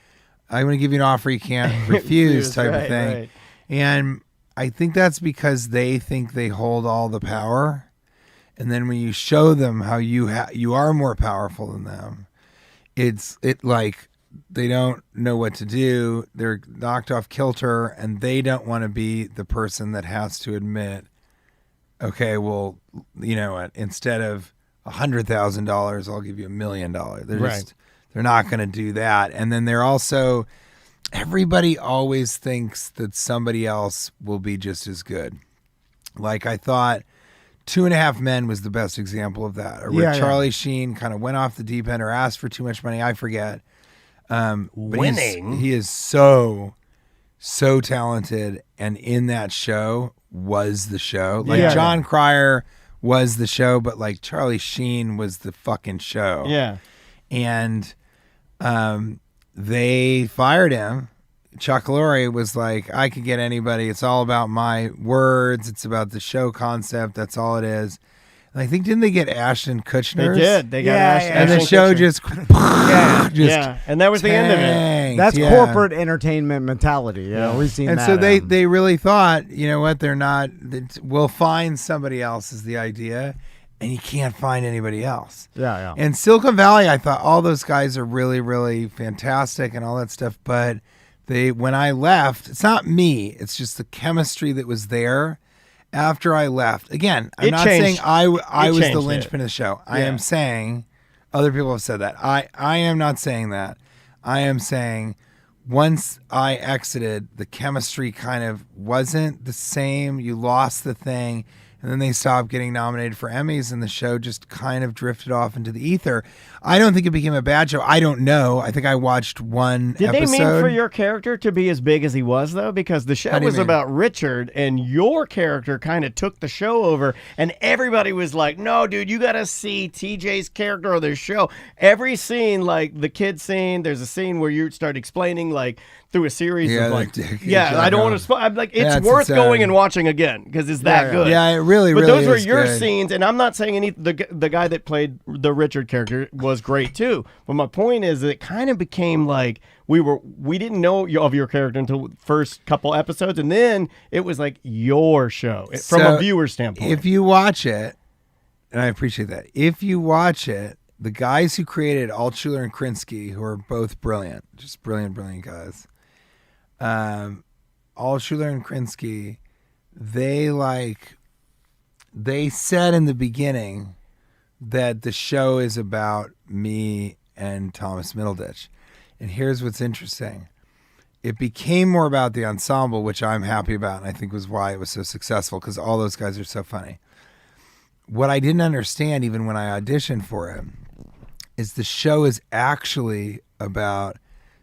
I'm going to give you an offer you can't refuse type of thing. Right. And I think that's because they think they hold all the power. And then when you show them how you are more powerful than them, it like they don't know what to do. They're knocked off kilter, and they don't want to be the person that has to admit, okay, well, you know what? Instead of $100,000, I'll give you $1 million. They're not going to do that. And then they're also, everybody always thinks that somebody else will be just as good. Like I thought 2.5 Men was the best example of that. Or where Charlie Sheen kind of went off the deep end or asked for too much money. I forget. But Winning. he is so talented. And in that show was the show. Like John Cryer was the show, but like Charlie Sheen was the fucking show. Yeah. And they fired him, Chuck Lorre was like, I could get anybody. It's all about my words. It's about the show concept. That's all it is. And I think, didn't they get Ashton Kutcher? They did. They got And the Ashton show Kutcher. just yeah. And that was the end of it. tanked. That's Yeah. corporate entertainment mentality. We've seen And that. so they really thought, you know what, they're not, we'll find somebody else is the idea, and you can't find anybody else. Yeah. And Silicon Valley, I thought all those guys are really, really fantastic and all that stuff, but when I left, it's not me, it's just the chemistry that was there after I left. Again, I'm not saying I was the linchpin of the show. I am saying, other people have said that. I am not saying that. I am saying once I exited, the chemistry kind of wasn't the same. You lost the thing. And then they stopped getting nominated for Emmys, and the show just kind of drifted off into the ether. I don't think it became a bad show. I don't know. I think I watched one episode. Did they mean for your character to be as big as he was, though? Because the show was about Richard, and your character kind of took the show over, and everybody was like, no, dude, you got to see TJ's character on this show. Every scene, like the kid scene, there's a scene where you start explaining, like, through a series of, like, I don't want to spoil. I'm like, it's worth going and watching again, because it's that good. Yeah, it really, but really those were is your good. scenes, and I'm not saying the guy that played the Richard character was great too. But my point is that it kind of became like we didn't know of your character until the first couple episodes, and then it was like your show from a viewer standpoint. If you watch it, and I appreciate that, if you watch it, the guys who created Altshuler and Krinsky, who are both brilliant, just brilliant guys, Altshuler and Krinsky, they said in the beginning that the show is about me and Thomas Middleditch. And here's what's interesting. It became more about the ensemble, which I'm happy about, and I think was why it was so successful, because all those guys are so funny. What I didn't understand, even when I auditioned for it, is the show is actually about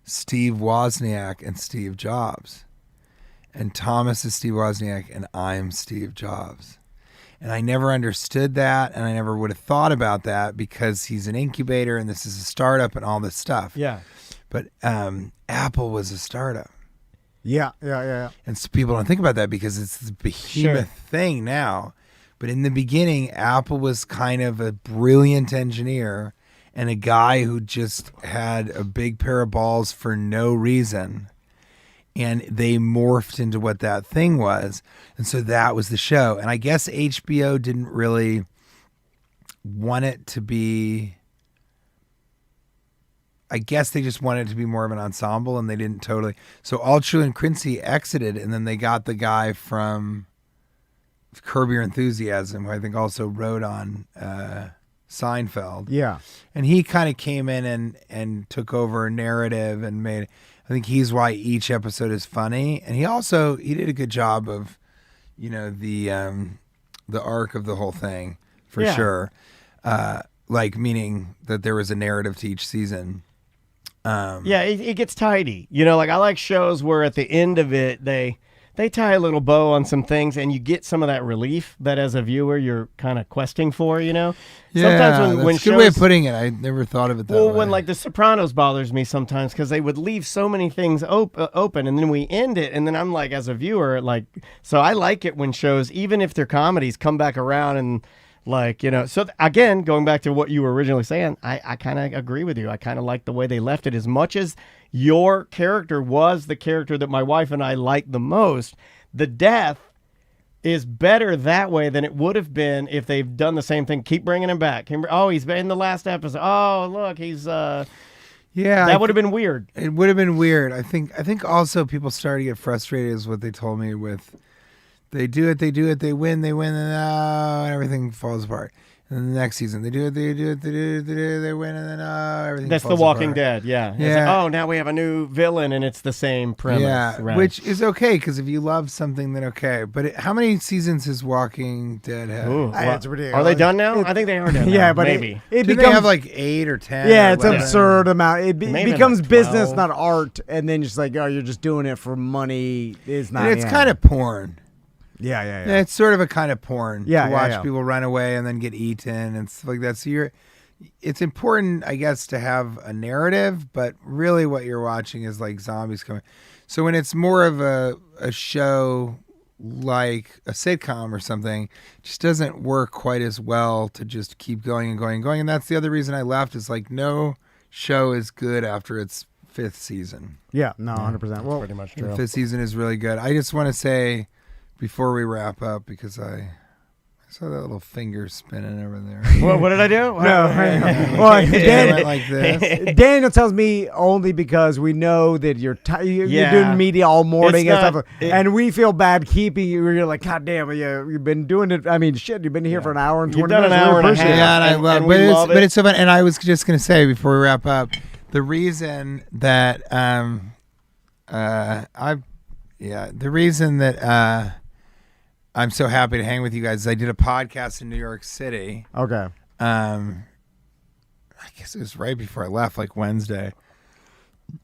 Steve Wozniak and Steve Jobs. And Thomas is Steve Wozniak, and I'm Steve Jobs. And I never understood that, and I never would have thought about that, because he's an incubator and this is a startup and all this stuff. Yeah. But Apple was a startup. Yeah. And so people don't think about that because it's this behemoth thing now. But in the beginning, Apple was kind of a brilliant engineer and a guy who just had a big pair of balls for no reason. And they morphed into what that thing was. And so that was the show. And I guess HBO didn't really want it to be... I guess they just wanted it to be more of an ensemble, and they didn't totally... So Altshuler and Krinsky exited, and then they got the guy from Curb Your Enthusiasm, who I think also wrote on Seinfeld. Yeah. And he kind of came in and took over a narrative and made... I think he's why each episode is funny. And he did a good job of, the arc of the whole thing, for sure. Meaning that there was a narrative to each season. It gets tidy. I like shows where at the end of it, they tie a little bow on some things, and you get some of that relief that as a viewer you're kind of questing for, Yeah, sometimes when that's a good way of putting it. I never thought of it that way. Well, when like The Sopranos bothers me sometimes because they would leave so many things open, and then we end it, and then I'm like, as a viewer, so I like it when shows, even if they're comedies, come back around and so again, going back to what you were originally saying, I kind of agree with you. I kind of like the way they left it. As much as your character was the character that my wife and I liked the most, the death is better that way than it would have been if they've done the same thing. Keep bringing him back. Oh, he's been in the last episode. Oh, look, he's... that would have been weird. It would have been weird. I think also people started to get frustrated is what they told me with... They do it, they win, and everything falls apart. And then the next season, they win, and then everything That's falls The Walking apart. Dead, yeah. Yeah. Like, now we have a new villain, and it's the same premise. Yeah, right. which is okay, because if you love something, then okay. But how many seasons has Walking Dead had? Ooh, It's ridiculous. are they done now? I think they are done now. Yeah, but maybe. it Did becomes... they have like 8 or 10? Yeah, or it's 11? absurd amount. It Maybe becomes like business, 12. not art, and then just like, oh, you're just doing it for money. It's not. And it's kind of porn. Yeah. Yeah, it's sort of a kind of porn Yeah, to watch yeah. people run away and then get eaten and stuff like that. So it's important, I guess, to have a narrative, but really what you're watching is like zombies coming. So when it's more of a show like a sitcom or something, it just doesn't work quite as well to just keep going and going and going. And that's the other reason I left, is like no show is good after its 5th season. Yeah, no, 100%. Well, Pretty much The true. 5th season is really good. I just want to say before we wrap up, because I saw that little finger spinning over there. What did I do? no. Well, It Dan, went like this. Daniel tells me only because we know that you're you're Yeah. doing media all morning It's and not- stuff, and we feel bad keeping you. You're like, God damn, you've been doing it. I mean, shit, you've been here for an hour and 20 You've done an minutes. We hour and a appreciate it. half. Yeah, and I And- love, and we love but it. it's so fun. And I was just gonna say before we wrap up, the reason that the reason that I'm so happy to hang with you guys is I did a podcast in New York City. Okay. I guess it was right before I left, like Wednesday,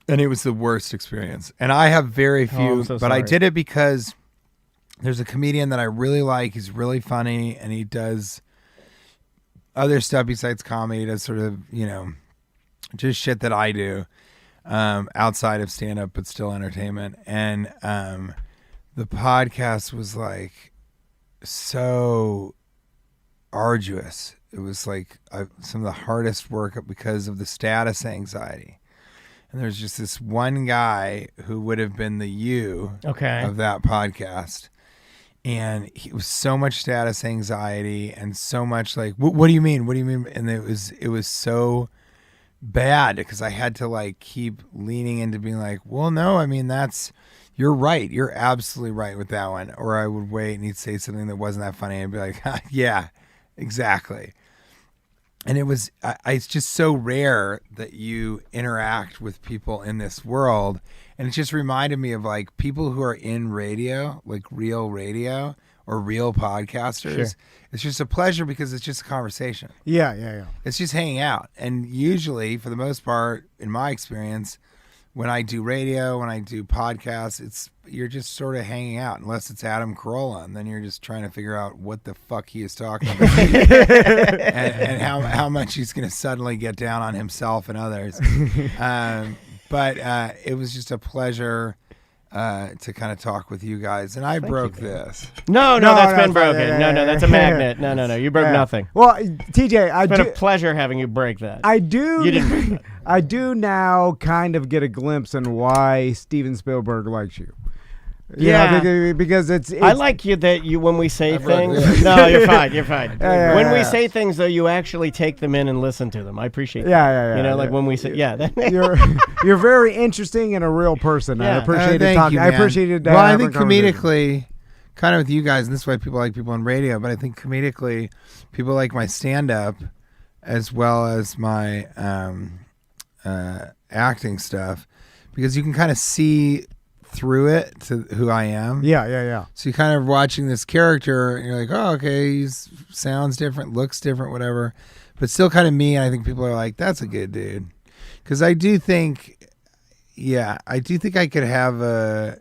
and it was the worst experience. And I have very few, I'm so but I sorry. did it because there's a comedian that I really like. He's really funny, and he does other stuff besides comedy. He does sort of, just shit that I do outside of stand-up, but still entertainment. And the podcast was like so arduous. It was like some of the hardest work because of the status anxiety. And there's just this one guy who would have been the you Okay. of that podcast. And he was so much status anxiety and so much like, what do you mean? What do you mean? And it was so bad because I had to like keep leaning into being like, well, no, I mean, you're right. You're absolutely right with that one. Or I would wait and he'd say something that wasn't that funny and be like, yeah, exactly. And it's just so rare that you interact with people in this world. And it just reminded me of like people who are in radio, like real radio or real podcasters. Sure. It's just a pleasure because it's just a conversation. Yeah. It's just hanging out. And usually, for the most part, in my experience, when I do radio, when I do podcasts, you're just sort of hanging out, unless it's Adam Carolla, and then you're just trying to figure out what the fuck he is talking about and how much he's going to suddenly get down on himself and others. But it was just a pleasure to kind of talk with you guys, and I broke this. No, No, that's no, been broken. yeah, No, that's a magnet. No, you broke Yeah. nothing. Well, TJ, It's been a pleasure having you break that. I do. You didn't break that. I do now kind of get a glimpse on why Steven Spielberg likes you. Yeah. Because it's I like you that you when we say broke things. this. No, you're fine. You're fine. Yeah, when we yeah. say things, though, you actually take them in and listen to them. I appreciate that. Yeah. You know, like when we say, You're very interesting and a real person. I Yeah. appreciate Thank talking. you, I man. appreciated. Well, I having think a conversation. comedically, kind of with you guys, and this is why people like people on radio. But I think comedically, people like my stand-up as well as my acting stuff, because you can kind of see through it to who I am. Yeah. So you're kind of watching this character, and you're like, oh, okay, he sounds different, looks different, whatever, but still kind of me. And I think people are like, that's a good dude. Because I do think I could have a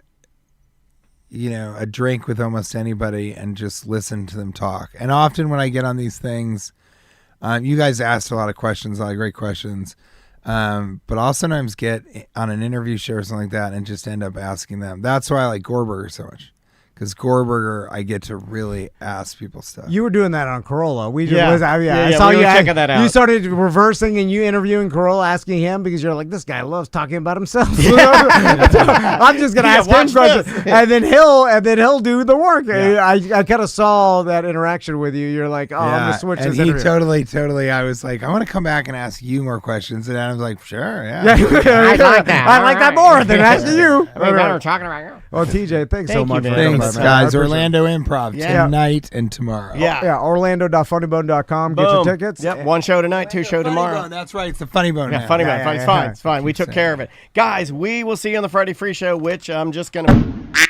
drink with almost anybody and just listen to them talk. And often when I get on these things, you guys asked a lot of questions, a lot of great questions. But I'll sometimes get on an interview show or something like that and just end up asking them. That's why I like Gorberger so much. Because Gorberger, I get to really ask people stuff. You were doing that on Corolla. I Yeah, saw we you were checking that out. You started reversing and you interviewing Corolla, asking him because you're like, this guy loves talking about himself. I'm just gonna ask him watch questions, and then he'll do the work. I kind of saw that interaction with you. You're like, I'm gonna switch and this he interview. totally. I was like, I want to come back and ask you more questions, and Adam's like, sure, yeah. I like that. I like that more than asking you. talking about you. Well, TJ, thanks so Thank you, much. man. for coming Thanks, by, man. I guys. appreciate it. Orlando Improv Yeah. tonight and tomorrow. Yeah. Orlando.funnybone.com. Get your Boom. tickets. Yep. One show tonight, two show Funny tomorrow. Bone, that's right. It's the Funny Bone. Yeah, now. funny Yeah, man. yeah, It's yeah. fine. It's fine. We took care of it. Guys, we will see you on the Friday Free Show, which I'm just going to...